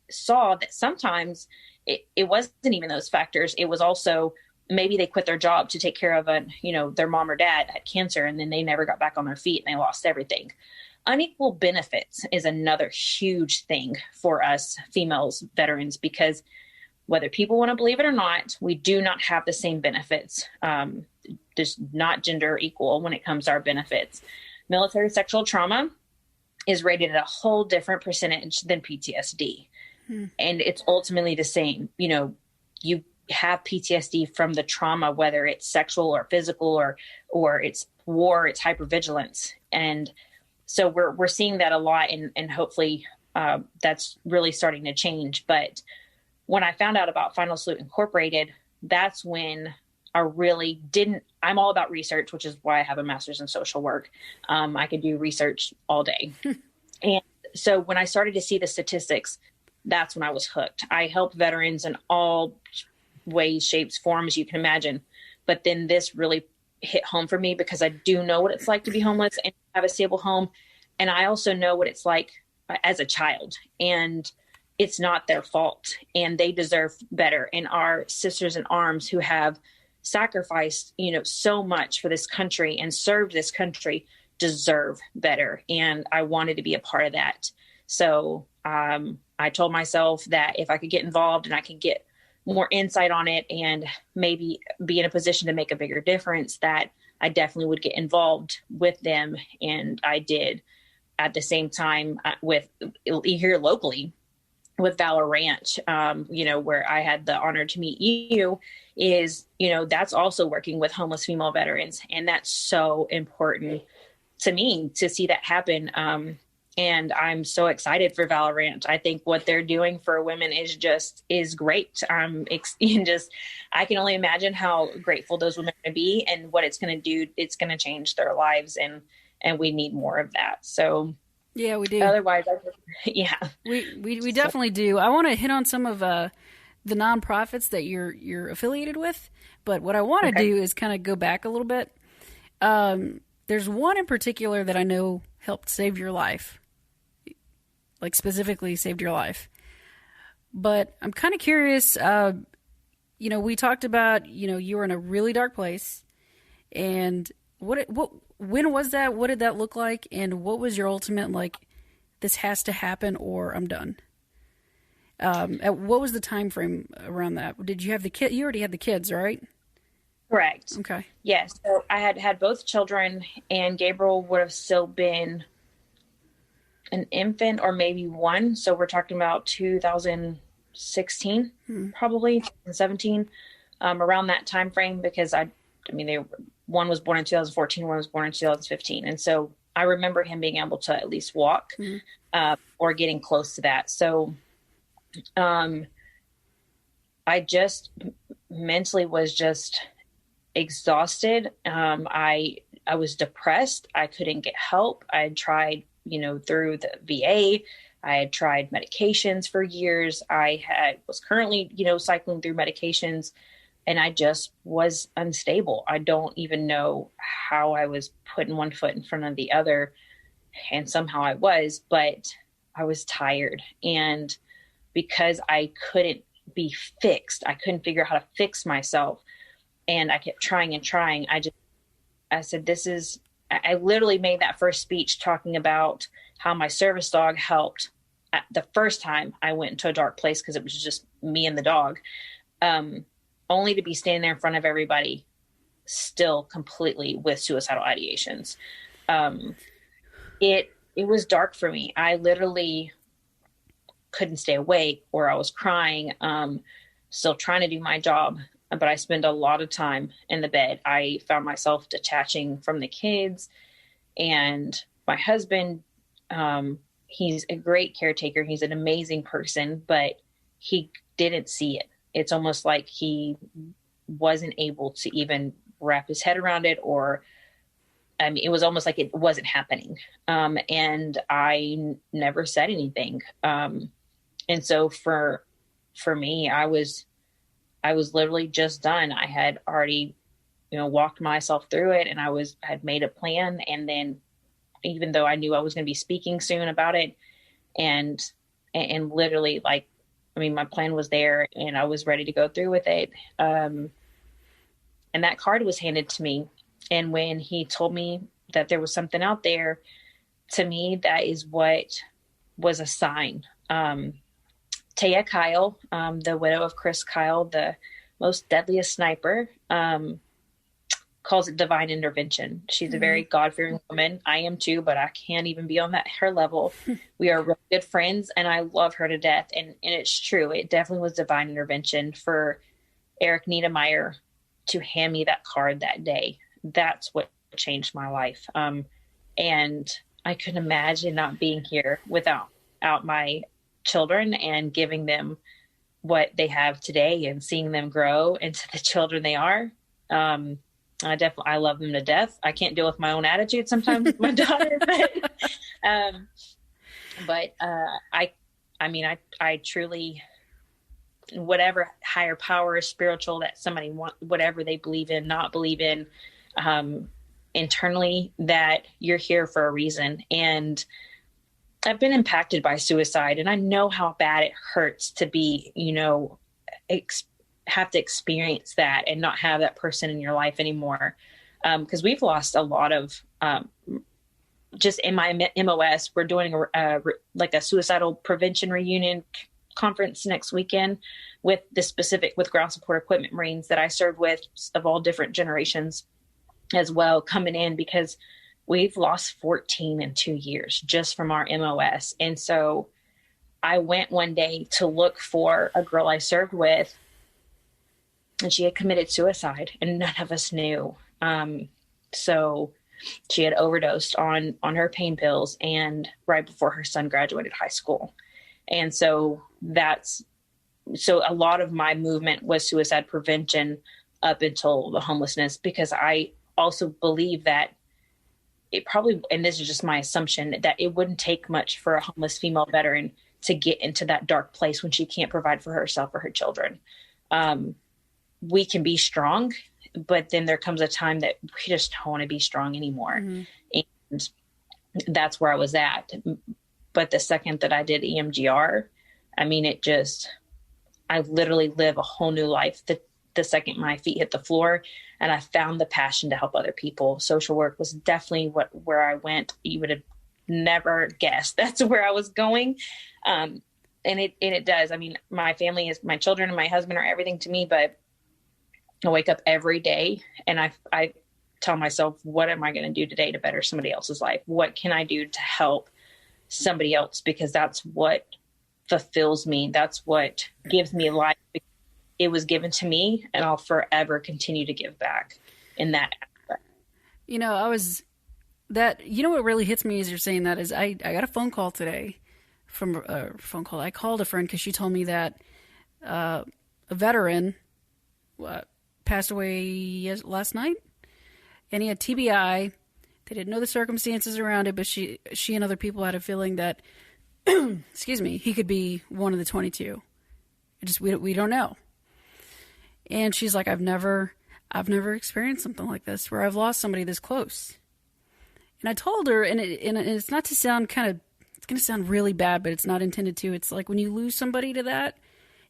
saw that sometimes it wasn't even those factors. It was also maybe they quit their job to take care of their mom or dad had cancer, and then they never got back on their feet and they lost everything. Unequal benefits is another huge thing for us females veterans, because whether people want to believe it or not, we do not have the same benefits. Just not gender equal when it comes to our benefits. Military sexual trauma is rated at a whole different percentage than PTSD. And it's ultimately the same. You have PTSD from the trauma, whether it's sexual or physical or it's war, it's hypervigilance. And so we're seeing that a lot, and hopefully that's really starting to change. But when I found out about Final Salute Incorporated, that's when I'm all about research, which is why I have a master's in social work. I could do research all day. And so when I started to see the statistics, that's when I was hooked. I help veterans in all ways, shapes, forms you can imagine. But then this really hit home for me, because I do know what it's like to be homeless and have a stable home. And I also know what it's like as a child, and it's not their fault, and they deserve better. And our sisters in arms who have sacrificed, so much for this country and served this country deserve better. And I wanted to be a part of that. So I told myself that if I could get involved and I could get more insight on it and maybe be in a position to make a bigger difference, that I definitely would get involved with them. And I did. At the same time, with here locally with Valor Ranch, where I had the honor to meet you, is, that's also working with homeless female veterans. And that's so important to me to see that happen. And I'm so excited for Valor Ranch. I think what they're doing for women is great. I can only imagine how grateful those women are going to be and what it's going to do. It's going to change their lives, and we need more of that. So yeah, we do. Otherwise, we definitely do. I want to hit on some of the nonprofits that you're affiliated with, but what I want to do is kind of go back a little bit. There's one in particular that I know helped save your life, like specifically saved your life. But I'm kind of curious. We talked about you were in a really dark place, and when was that? What did that look like? And what was your ultimate, this has to happen or I'm done? What was the time frame around that? Did you have the kid? You already had the kids, right? Correct. Okay. Yes. So I had both children, and Gabriel would have still been an infant or maybe one. So we're talking about 2016, probably 2017, around that time frame, because one was born in 2014, one was born in 2015. And so I remember him being able to at least walk, or getting close to that. So, I just mentally was just exhausted. I was depressed. I couldn't get help. I had tried, through the VA. I had tried medications for years. Was currently, cycling through medications, and I just was unstable. I don't even know how I was putting one foot in front of the other, and somehow I was, but I was tired. And because I couldn't be fixed, I couldn't figure out how to fix myself. And I kept trying and trying. I said, I literally made that first speech talking about how my service dog helped the first time I went into a dark place, because it was just me and the dog, only to be standing there in front of everybody still completely with suicidal ideations. It was dark for me. I literally couldn't stay awake, or I was crying, still trying to do my job. But I spend a lot of time in the bed. I found myself detaching from the kids, and my husband, he's a great caretaker. He's an amazing person, but he didn't see it. It's almost like he wasn't able to even wrap his head around it, or it was almost like it wasn't happening. And I never said anything. And so for me, I was literally just done. I had already, walked myself through it, and had made a plan. And then, even though I knew I was going to be speaking soon about it, and literally, my plan was there, and I was ready to go through with it. And that card was handed to me. And when he told me that there was something out there, to me, that is what was a sign. Taya Kyle, the widow of Chris Kyle, the most deadliest sniper, calls it divine intervention. She's a very God-fearing woman. I am too, but I can't even be on her level. We are really good friends, and I love her to death. And it's true. It definitely was divine intervention for Eric Niedermeyer to hand me that card that day. That's what changed my life. And I couldn't imagine not being here without my children and giving them what they have today and seeing them grow into the children they are. I love them to death. I can't deal with my own attitude sometimes with my daughter, but I truly, whatever higher power, spiritual that somebody whatever they believe in, not believe in, internally, that you're here for a reason. And I've been impacted by suicide, and I know how bad it hurts to be, have to experience that and not have that person in your life anymore. Because we've lost a lot of, just in my MOS, we're doing a suicidal prevention reunion conference next weekend with ground support equipment Marines that I served with, of all different generations as well, coming in, because we've lost 14 in 2 years just from our MOS. And so I went one day to look for a girl I served with, and she had committed suicide, and none of us knew. So she had overdosed on her pain pills, and right before her son graduated high school. And so a lot of my movement was suicide prevention up until the homelessness, because I also believe that it probably, and this is just my assumption, that it wouldn't take much for a homeless female veteran to get into that dark place when she can't provide for herself or her children. We can be strong, but then there comes a time that we just don't want to be strong anymore. Mm-hmm. And that's where I was at. But the second that I did EMDR, I literally live a whole new life. The second my feet hit the floor, and I found the passion to help other people. Social work was definitely where I went. You would have never guessed that's where I was going. And it does. My family is, my children and my husband are everything to me, but I wake up every day and I tell myself, what am I going to do today to better somebody else's life? What can I do to help somebody else? Because that's what fulfills me. That's what gives me life. It was given to me, and I'll forever continue to give back in that aspect. What really hits me as you're saying that is I got a phone call today I called a friend because she told me that a veteran passed away last night, and he had TBI. They didn't know the circumstances around it, but she and other people had a feeling that, excuse me, he could be one of the 22. We don't know. And she's like, I've never experienced something like this where I've lost somebody this close. And I told her, and it's not to sound it's going to sound really bad, but it's not intended to. It's like when you lose somebody to that,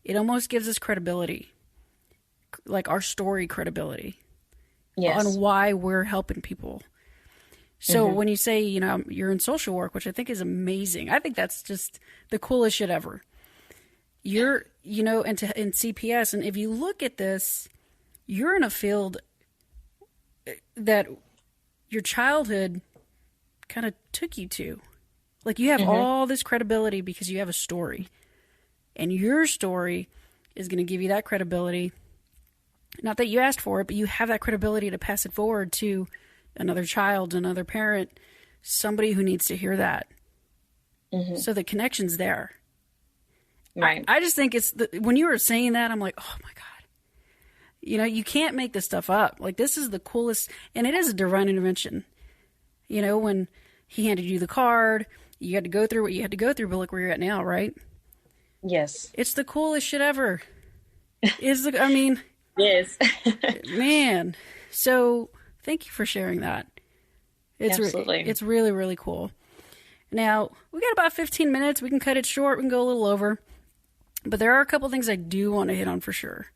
it almost gives us credibility, like our story credibility, yes, on why we're helping people. So when you say, you're in social work, which I think is amazing, I think that's just the coolest shit ever. You're, in CPS, and if you look at this, you're in a field that your childhood kind of took you to. Like, you have all this credibility because you have a story. And your story is going to give you that credibility. Not that you asked for it, but you have that credibility to pass it forward to another child, another parent, somebody who needs to hear that. So the connection's there. Right. I just think when you were saying that, I'm like, oh my God. You can't make this stuff up. Like, this is the coolest, and it is a divine intervention. When he handed you the card, you had to go through what you had to go through, but look where you're at now, right? Yes. It's the coolest shit ever. Yes. Man. So thank you for sharing that. Absolutely. It's really, really cool. Now, we got about 15 minutes. We can cut it short. We can go a little over. But there are a couple things I do want to hit on for sure.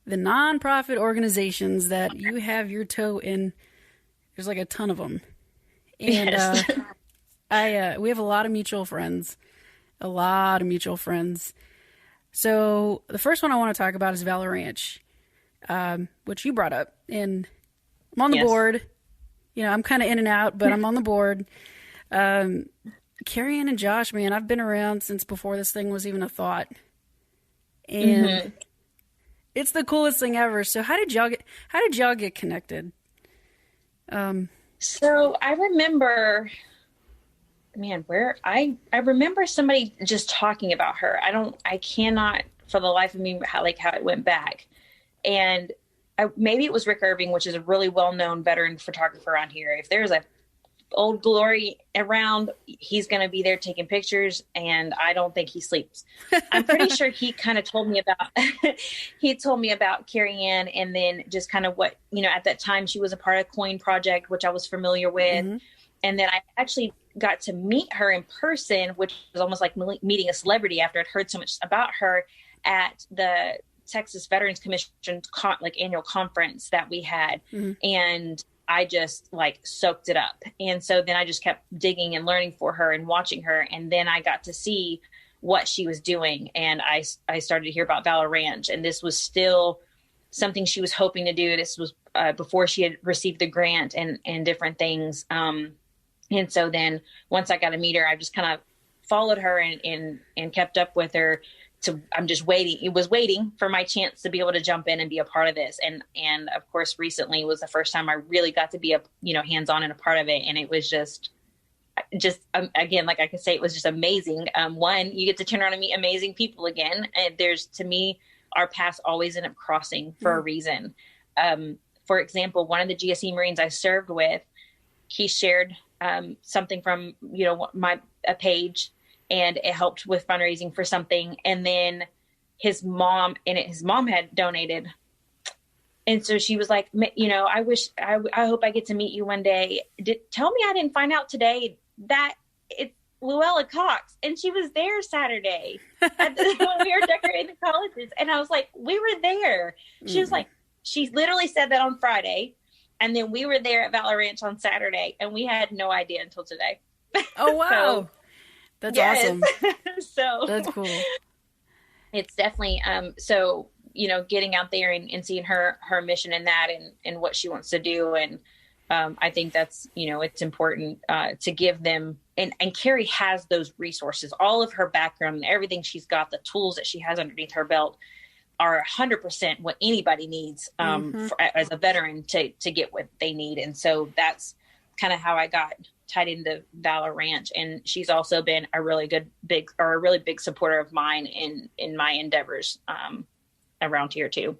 The nonprofit organizations that you have your toe in, there's like a ton of them. And yes. We have a lot of mutual friends. So the first one I want to talk about is Valor Ranch, which you brought up. And I'm on the board. I'm kind of in and out, but I'm on the board. Carrie Ann and Josh, man, I've been around since before this thing was even a thought. And it's the coolest thing ever. So how did y'all get connected? So I remember, I remember somebody just talking about her. I cannot for the life of me how it went back. And maybe it was Rick Irving, which is a really well-known veteran photographer around here. If there's a old glory around, he's going to be there taking pictures, and I don't think he sleeps. I'm pretty sure he kind of told me about Carrie Ann, and then just kind of what, at that time she was a part of Coin Project, which I was familiar with. And then I actually got to meet her in person, which was almost like meeting a celebrity after I'd heard so much about her at the Texas Veterans Commission annual conference that we had. And I just soaked it up. And so then I just kept digging and learning for her and watching her. And then I got to see what she was doing. And I started to hear about Valor Ranch. And this was still something she was hoping to do. This was before she had received the grant and different things. And so then once I got to meet her, I just kind of followed her and kept up with her. I'm just waiting. It was waiting for my chance to be able to jump in and be a part of this. And of course, recently was the first time I really got to be hands-on and a part of it. And it was just again, like I can say, it was just amazing. One, you get to turn around and meet amazing people again. And to me, our paths always end up crossing for a reason. For example, one of the GSE Marines I served with, he shared something from, a page, and it helped with fundraising for something. And then his mom had donated. And so she was like, I hope I get to meet you one day. Tell me I didn't find out today that it's Luella Cox. And she was there Saturday when we were decorating the colleges. And I was like, we were there. She was like, she literally said that on Friday. And then we were there at Valor Ranch on Saturday, and we had no idea until today. Oh, wow. That's awesome. So that's cool. It's definitely, getting out there and seeing her mission in that and what she wants to do. And I think that's, it's important to give them, and Carrie has those resources, all of her background and everything she's got, the tools that she has underneath her belt are 100% what anybody needs as a veteran to get what they need. And so that's kind of how I got tied into Valor Ranch. And she's also been a really big supporter of mine in my endeavors around here too.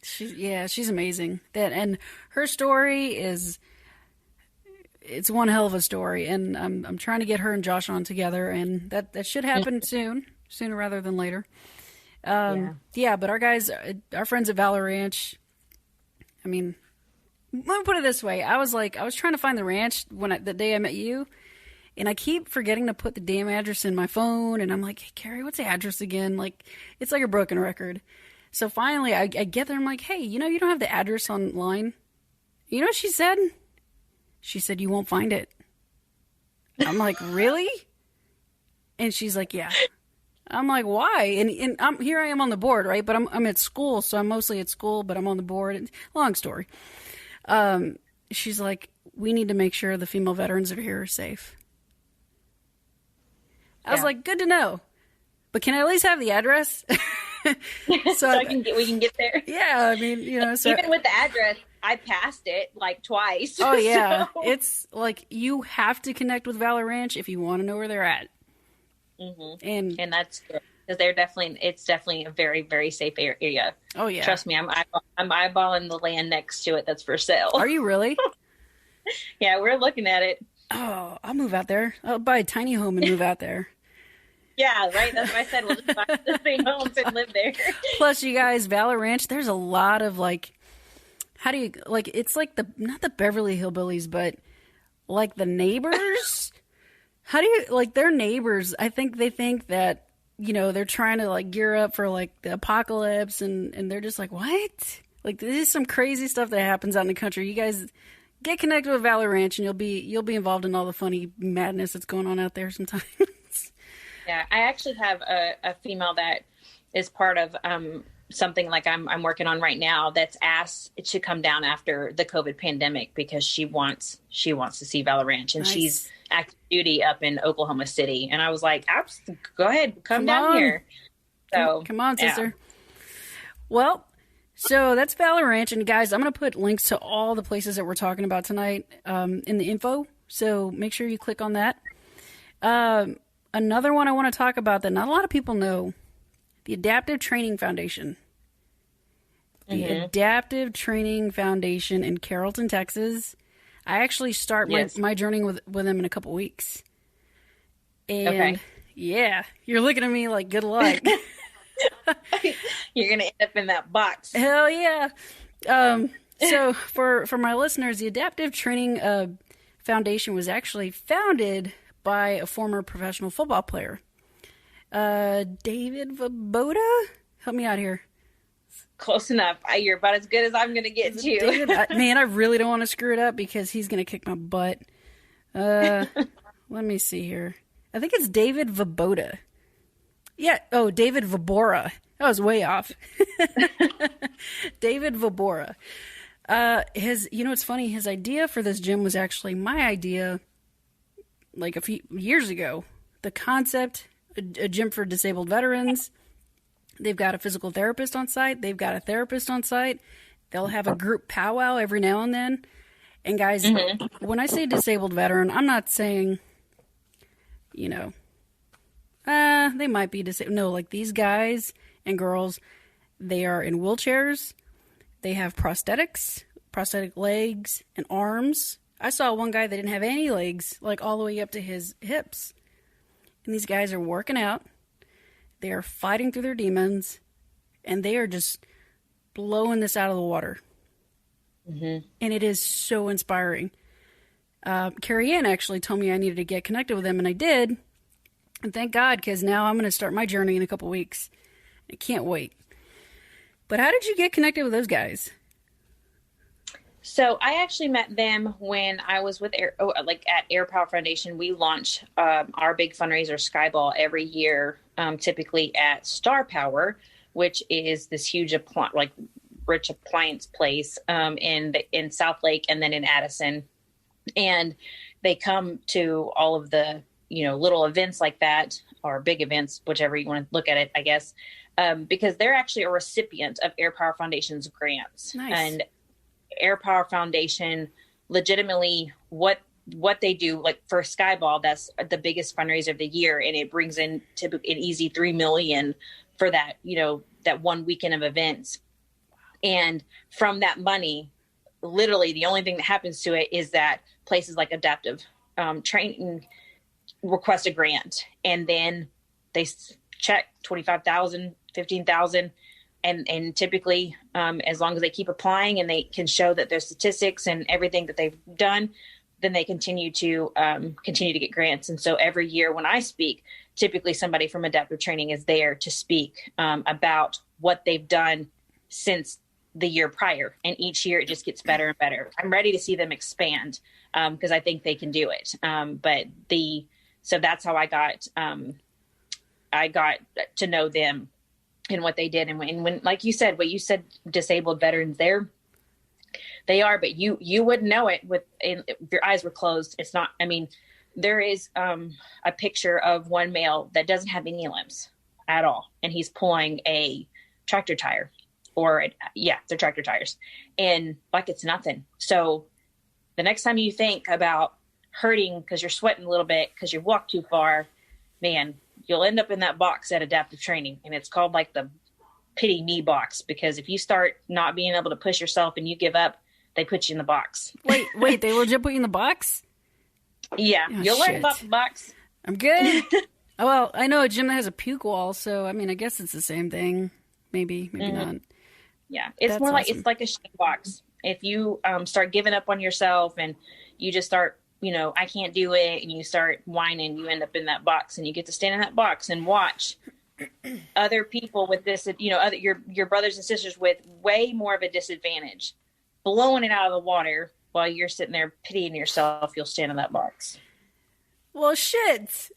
She's amazing. And her story it's one hell of a story, and I'm trying to get her and Josh on together, and that should happen sooner rather than later. But our guys, our friends at Valor Ranch, I mean, let me put it this way. I was trying to find the ranch the day I met you, and I keep forgetting to put the damn address in my phone, and I'm like, hey, Carrie, what's the address again? Like, it's like a broken record. So finally, I get there, I'm like, hey, you don't have the address online? You know what she said? She said, you won't find it. I'm like, really? And she's like, yeah. I'm like, why? And here I am on the board, right? But I'm at school, so I'm mostly at school, but I'm on the board. Long story. She's like, we need to make sure the female veterans over here are safe. I was like, good to know. But can I at least have the address? so we can get there. Yeah, I mean, even with the address, I passed it like twice. Oh yeah, so. It's like you have to connect with Valor Ranch if you want to know where they're at. Mm-hmm. And that's good because it's definitely a very, very safe area. Oh yeah, trust me, I'm eyeballing the land next to it that's for sale. Are you really? Yeah, we're looking at it. Oh, I'll move out there. I'll buy a tiny home and move out there. Yeah, right. That's what I said. We'll just buy the same homes and live there. Plus, you guys, Valor Ranch, there's a lot of it's like not the Beverly Hillbillies, but like the neighbors. How do you, like their neighbors? I think they think that, they're trying to like gear up for like the apocalypse and they're just like, what? Like there's some crazy stuff that happens out in the country. You guys get connected with Valor Ranch and you'll be involved in all the funny madness that's going on out there sometimes. Yeah, I actually have a female that is part of something like I'm working on right now that's asked it should come down after the COVID pandemic because she wants to see Valor Ranch and she's active duty up in Oklahoma City. And I was like, go ahead, come down here. So come on, sister. Well, so that's Valor Ranch. And guys, I'm going to put links to all the places that we're talking about tonight in the info. So make sure you click on that. Another one I want to talk about that not a lot of people know, the Adaptive Training Foundation. The Adaptive Training Foundation in Carrollton, Texas. I actually start my journey with them in a couple weeks. And yeah, you're looking at me like, good luck. You're going to end up in that box. Hell yeah. So for my listeners, the Adaptive Training Foundation was actually founded by a former professional football player. David Voboda? Help me out here. Close enough. You're about as good as I'm going to get to. David, man, I really don't want to screw it up because he's going to kick my butt. Let me see here. I think it's David Voboda. Yeah. Oh, David Vobora. That was way off. David Vobora. It's funny. His idea for this gym was actually my idea like a few years ago. The concept, a gym for disabled veterans. They've got a physical therapist on site. They've got a therapist on site. They'll have a group powwow every now and then. And guys, when I say disabled veteran, I'm not saying, they might be disabled. No, like these guys and girls, they are in wheelchairs. They have prosthetics, prosthetic legs and arms. I saw one guy that didn't have any legs, like all the way up to his hips. And these guys are working out. They are fighting through their demons. And they are just blowing this out of the water. And it is so inspiring. Carrie Ann actually told me I needed to get connected with them, and I did. And thank God, because now I'm going to start my journey in a couple weeks. I can't wait. But how did you get connected with those guys? So I actually met them when I was with at Air Power Foundation. We launch our big fundraiser, Skyball, every year, typically at Star Power, which is this huge rich appliance place in South Lake and then in Addison. And they come to all of the little events like that, or big events, whichever you want to look at it, I guess, because they're actually a recipient of Air Power Foundation's grants. Nice. And Air Power Foundation, legitimately, what they do, like for Skyball, that's the biggest fundraiser of the year, and it brings in typically an easy $3 million for that, that one weekend of events. And from that money, literally the only thing that happens to it is that places like Adaptive Training request a grant, and then they check 25,000, 15,000. And typically, as long as they keep applying and they can show that their statistics and everything that they've done, then they continue to get grants. And so every year when I speak, typically somebody from Adaptive Training is there to speak about what they've done since the year prior. And each year it just gets better and better. I'm ready to see them expand because I think they can do it. So that's how I got to know them and what they did. And when, like you said, what you said, disabled veterans, they are, but you wouldn't know it if your eyes were closed. It's not, I mean, there is a picture of one male that doesn't have any limbs at all. And he's pulling a tractor tire they're tractor tires, and like, it's nothing. So the next time you think about hurting because you're sweating a little bit because you walked too far, man, you'll end up in that box at Adaptive Training. And it's called like the pity me box, because if you start not being able to push yourself and you give up, they put you in the box. Wait, they legit put you in the box? Yeah. You'll learn about the box. I'm good. Oh, well, I know a gym that has a puke wall, so I mean, I guess it's the same thing. Maybe not. Yeah. It's more awesome. It's like a shame box. If you start giving up on yourself and you just start, I can't do it, and you start whining, you end up in that box, and you get to stand in that box and watch other people with this, your brothers and sisters with way more of a disadvantage, blowing it out of the water while you're sitting there pitying yourself. You'll stand in that box. Well, shit.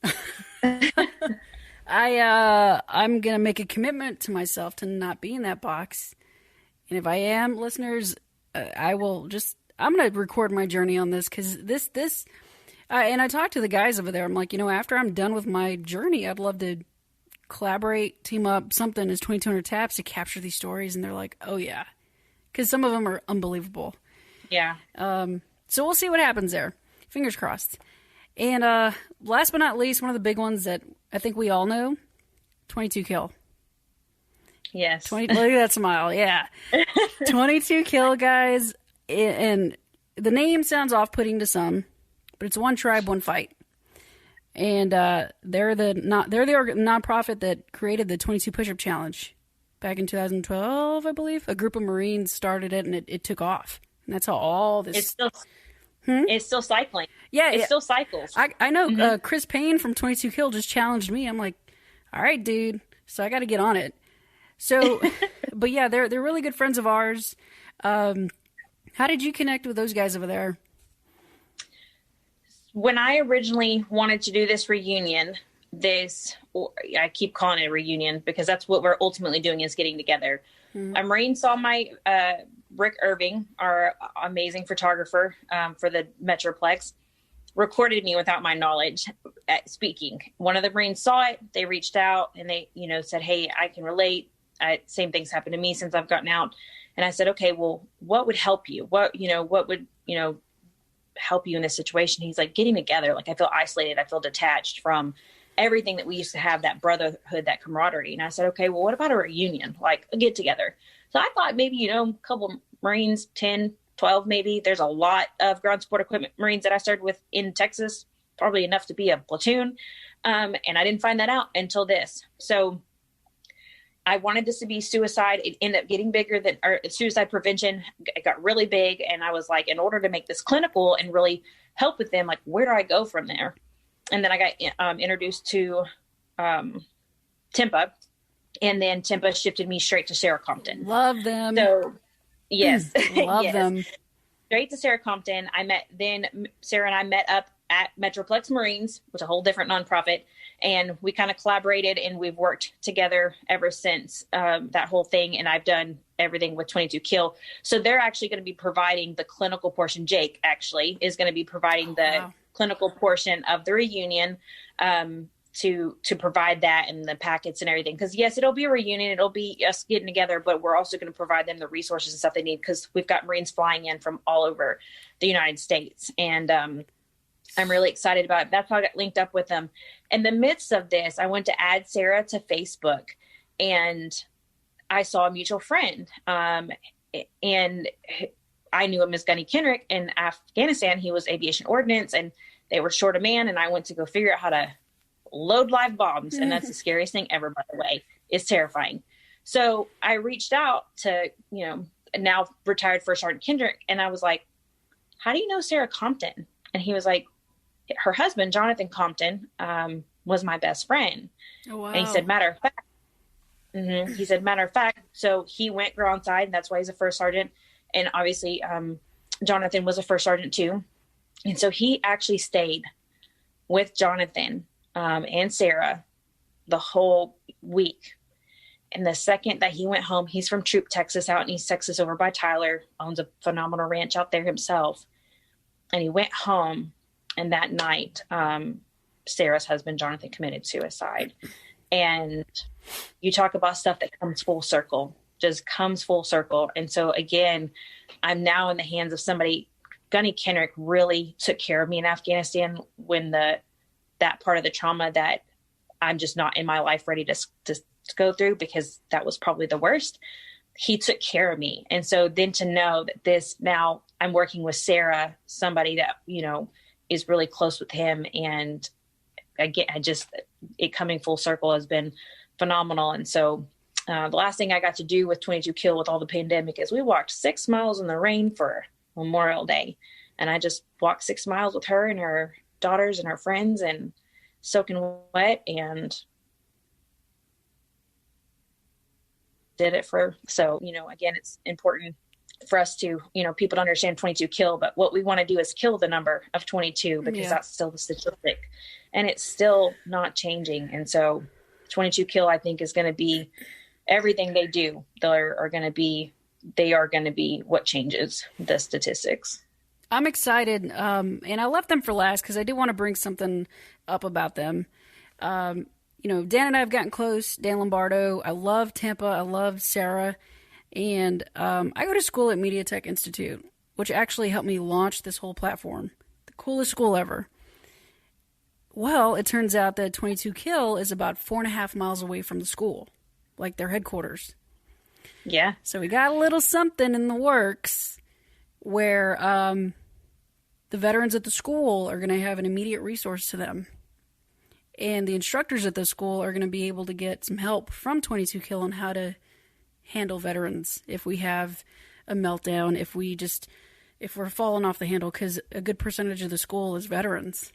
I'm going to make a commitment to myself to not be in that box. And if I am, listeners, I'm going to record my journey on this, because and I talked to the guys over there. I'm like, after I'm done with my journey, I'd love to collaborate, team up, something as 2200 Taps to capture these stories. And they're like, oh yeah. Because some of them are unbelievable. Yeah. So we'll see what happens there. Fingers crossed. And last but not least, one of the big ones that I think we all know, 22 kill. Yes. Look at that smile. Yeah. 22 kill, guys. And the name sounds off-putting to some, but it's one tribe, one fight. And they're the nonprofit that created the 22 push-up challenge back in 2012, I believe. A group of Marines started it, and it took off. And that's how all this. It's still cycling. Yeah, it still cycles. I know. Mm-hmm. Chris Payne from 22 Kill just challenged me. I'm like, all right, dude. So I got to get on it. So, but yeah, they're really good friends of ours. How did you connect with those guys over there? When I originally wanted to do this reunion, I keep calling it a reunion because that's what we're ultimately doing, is getting together. Mm-hmm. A Marine saw my Rick Irving, our amazing photographer for the Metroplex, recorded me without my knowledge at speaking. One of the Marines saw it. They reached out and they, said, hey, I can relate. Same things happened to me since I've gotten out. And I said, okay, well, what would help you? What would help you in this situation? He's like, getting together. Like, I feel isolated. I feel detached from everything that we used to have, that brotherhood, that camaraderie. And I said, okay, well, what about a reunion? Like a get together. So I thought maybe, a couple Marines, 10, 12, maybe. There's a lot of ground support equipment Marines that I started with in Texas, probably enough to be a platoon. And I didn't find that out until this. So I wanted this to be suicide. It ended up getting bigger than suicide prevention. It got really big. And I was like, in order to make this clinical and really help with them, like, where do I go from there? And then I got introduced to Tempa. And then Tempa shifted me straight to Sarah Compton. Love them. So, yes. Love them. Straight to Sarah Compton. Sarah and I met up at Metroplex Marines, which is a whole different nonprofit. And we kind of collaborated, and we've worked together ever since that whole thing. And I've done everything with 22 Kill. So they're actually going to be providing the clinical portion. Jake actually is going to be providing the clinical portion of the reunion to provide that and the packets and everything. Because yes, it'll be a reunion. It'll be us getting together, but we're also going to provide them the resources and stuff they need, because we've got Marines flying in from all over the United States. And I'm really excited about it. That's how I got linked up with them. In the midst of this, I went to add Sarah to Facebook, and I saw a mutual friend. and I knew him as Gunny Kendrick. In Afghanistan, he was aviation ordnance, and they were short a man, and I went to go figure out how to load live bombs. And that's the scariest thing ever, by the way. It's terrifying. So I reached out to, now retired First Sergeant Kendrick, and I was like, how do you know Sarah Compton? And he was like, her husband, Jonathan Compton, was my best friend. Oh, wow. And he said, matter of fact, he said, matter of fact, so he went groundside, and that's why he's a first sergeant. And obviously, Jonathan was a first sergeant too. And so he actually stayed with Jonathan and Sarah the whole week. And the second that he went home, he's from Troop, Texas, out in East Texas over by Tyler, owns a phenomenal ranch out there himself. And he went home, and that night, Sarah's husband, Jonathan, committed suicide. And you talk about stuff that comes full circle, just comes full circle. And so again, I'm now in the hands of somebody. Gunny Kendrick really took care of me in Afghanistan when that part of the trauma that I'm just not in my life ready to go through, because that was probably the worst. He took care of me. And so then to know that now I'm working with Sarah, somebody that, is really close with him. And again, it coming full circle has been phenomenal. And so the last thing I got to do with 22 Kill with all the pandemic is we walked 6 miles in the rain for Memorial Day. And I just walked 6 miles with her and her daughters and her friends, and soaking wet, and did it so again, it's important for us to, people to understand 22 Kill, but what we want to do is kill the number of 22, because that's still the statistic, and it's still not changing. And so 22 Kill, I think, is going to be everything they do. They are going to be what changes the statistics. I'm excited. And I left them for last because I did want to bring something up about them. Dan and I have gotten close. Dan Lombardo. I love Tampa. I love Sarah. And I go to school at Media Tech Institute, which actually helped me launch this whole platform. The coolest school ever. Well, it turns out that 22 Kill is about 4.5 miles away from the school, like their headquarters. Yeah. So we got a little something in the works where the veterans at the school are going to have an immediate resource to them. And the instructors at the school are going to be able to get some help from 22 Kill on how to handle veterans if we have a meltdown, if we're falling off the handle, because a good percentage of the school is veterans.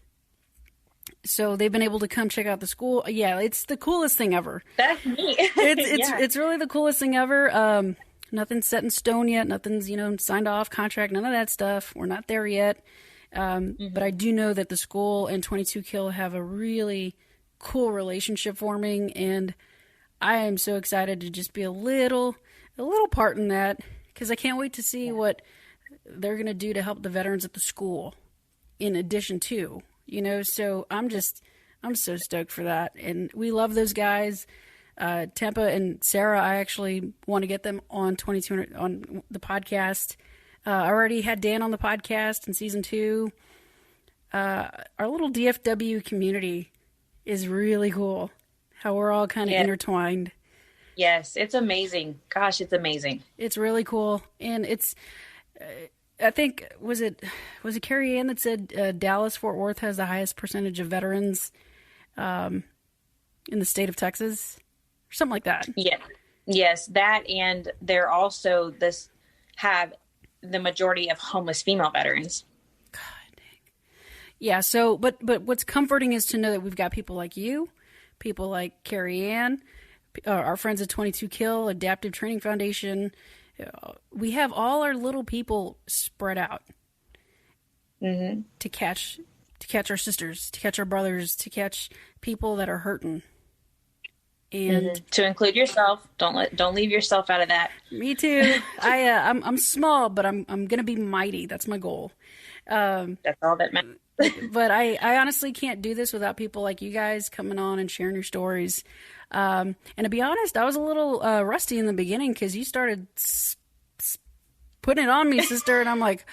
So they've been able to come check out the school. Yeah, it's the coolest thing ever. That's neat. It's really the coolest thing ever. Nothing's set in stone yet. Nothing's, signed off, contract, none of that stuff. We're not there yet. But I do know that the school and 22 Kill have a really cool relationship forming, and I am so excited to just be a little part in that, because I can't wait to see what they're going to do to help the veterans at the school in addition to, so I'm so stoked for that. And we love those guys. Tampa and Sarah, I actually want to get them on 22 on the podcast. I already had Dan on the podcast in season 2. Our little DFW community is really cool. How we're all kind of intertwined. Yes, it's amazing. Gosh, it's amazing. It's really cool. And it's, I think, was it Carrie Ann that said Dallas-Fort Worth has the highest percentage of veterans in the state of Texas? Or something like that. Yeah. Yes, that, and they're also have the majority of homeless female veterans. God dang. Yeah, so, but what's comforting is to know that we've got people like you, people like Carrie Ann, our friends at 22 Kill, Adaptive Training Foundation. We have all our little people spread out to catch our sisters, to catch our brothers, to catch people that are hurting. And to include yourself, don't leave yourself out of that. Me too. I'm small, but I'm gonna be mighty. That's my goal. That's all that matters. But I honestly can't do this without people like you guys coming on and sharing your stories. And to be honest, I was a little rusty in the beginning because you started putting it on me, sister, and I'm like,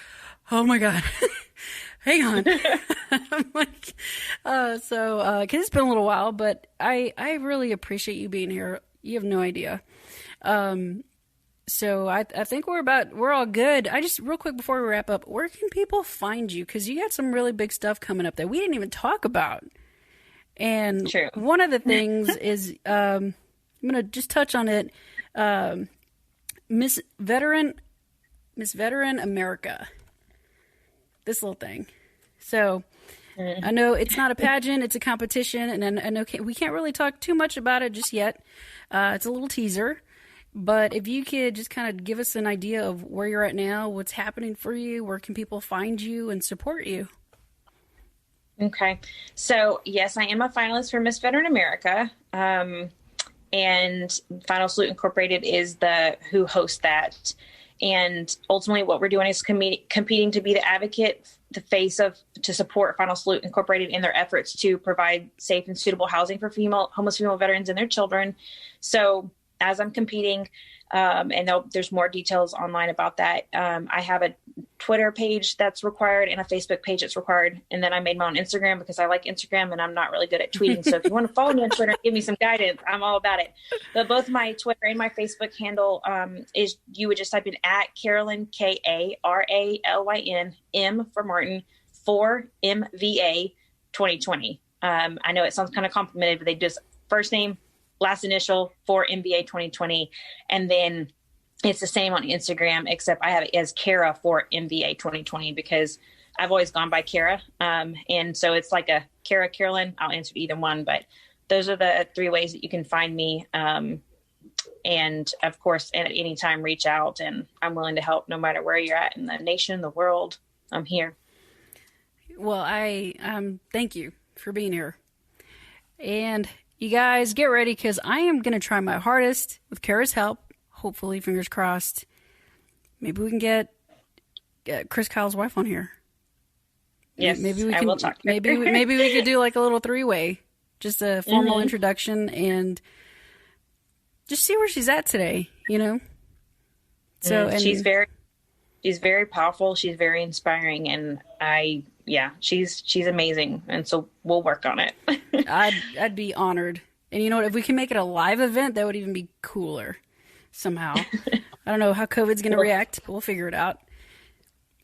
oh my God. Hang on. I'm like, cause it's been a little while, but I really appreciate you being here. You have no idea. So I think we're all good. I just, real quick before we wrap up, where can people find you? Because you got some really big stuff coming up that we didn't even talk about. And True. One of the things is, I'm going to just touch on it. Miss Veteran America. This little thing. So I know it's not a pageant, it's a competition, and I know we can't really talk too much about it just yet. It's a little teaser. But if you could just kind of give us an idea of where you're at now, what's happening for you, where can people find you and support you? Okay. So, yes, I am a finalist for Miss Veteran America. And Final Salute Incorporated is who hosts that. And ultimately what we're doing is competing to be the advocate, the face to support Final Salute Incorporated in their efforts to provide safe and suitable housing for homeless female veterans and their children. So, as I'm competing, and there's more details online about that. I have a Twitter page that's required and a Facebook page that's required. And then I made my own Instagram because I like Instagram and I'm not really good at tweeting. So if you want to follow me on Twitter and give me some guidance, I'm all about it. But both my Twitter and my Facebook handle is, you would just type in @Karalyn, Karalyn, M for Martin, 4 MVA 2020. I know it sounds kind of complicated, but they just first name, last initial, 4 MVA 2020. And then it's the same on Instagram, except I have it as Kara for MVA 2020 because I've always gone by Kara. And so it's like a Kara Karalyn. I'll answer either one, but those are the 3 ways that you can find me. And of course, at any time, reach out, and I'm willing to help no matter where you're at in the nation, the world. I'm here. Well, I thank you for being here. And you guys, get ready because I am going to try my hardest with Kara's help. Hopefully, fingers crossed. Maybe we can get Chris Kyle's wife on here. Yes, maybe we I can, will talk. maybe we could do like a little 3-way, just a formal introduction, and just see where she's at today. So and she's very powerful. She's very inspiring, and she's amazing. And so we'll work on it. I'd be honored. And you know what? If we can make it a live event, that would even be cooler somehow. I don't know how COVID's going to react, but we'll figure it out.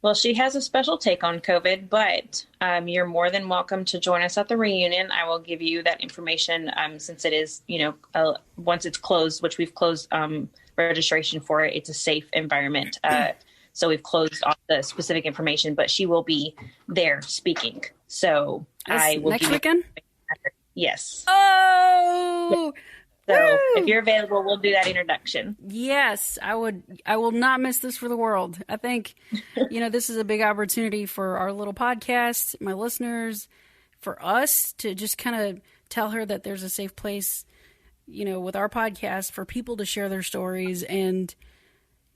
Well, she has a special take on COVID, but you're more than welcome to join us at the reunion. I will give you that information since it is, once it's closed, which we've closed registration for it. It's a safe environment. So we've closed off the specific information, but she will be there speaking. So I will next weekend? Yes. Oh! So woo! If you're available, we'll do that introduction. Yes, I will not miss this for the world. I think, this is a big opportunity for our little podcast, my listeners, for us to just kind of tell her that there's a safe place, with our podcast for people to share their stories and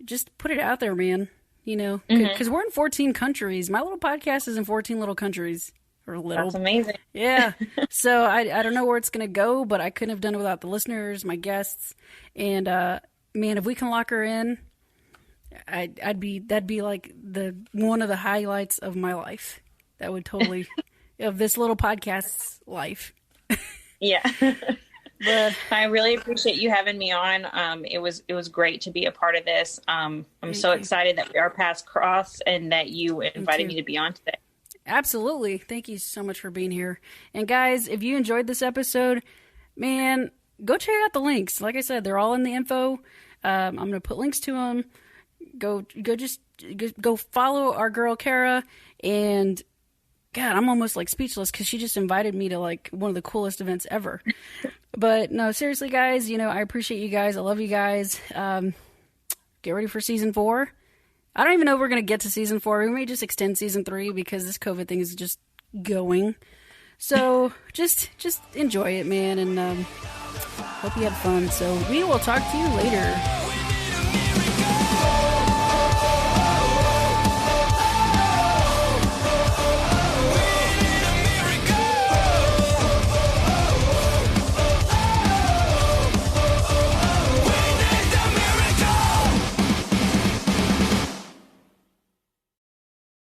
just put it out there, man. Because we're in 14 countries. My little podcast is in 14 little countries. Or little. That's amazing. Yeah. So I don't know where it's going to go, but I couldn't have done it without the listeners, my guests. And, man, if we can lock her in, that'd be like one of the highlights of my life. That would totally, of this little podcast's life. Yeah. But I really appreciate you having me on. It was great to be a part of this. I'm so excited that our paths cross and that you invited me to be on today. Absolutely. Thank you so much for being here. And guys, if you enjoyed this episode, man, go check out the links. Like I said, they're all in the info. I'm going to put links to them. Go follow our girl Kara. And God, I'm almost like speechless because she just invited me to like one of the coolest events ever. But no, seriously, guys, I appreciate you guys. I love you guys. Get ready for season 4. I don't even know if we're going to get to season 4. We may just extend season 3 because this COVID thing is just going. So just enjoy it, man. And hope you have fun. So we will talk to you later.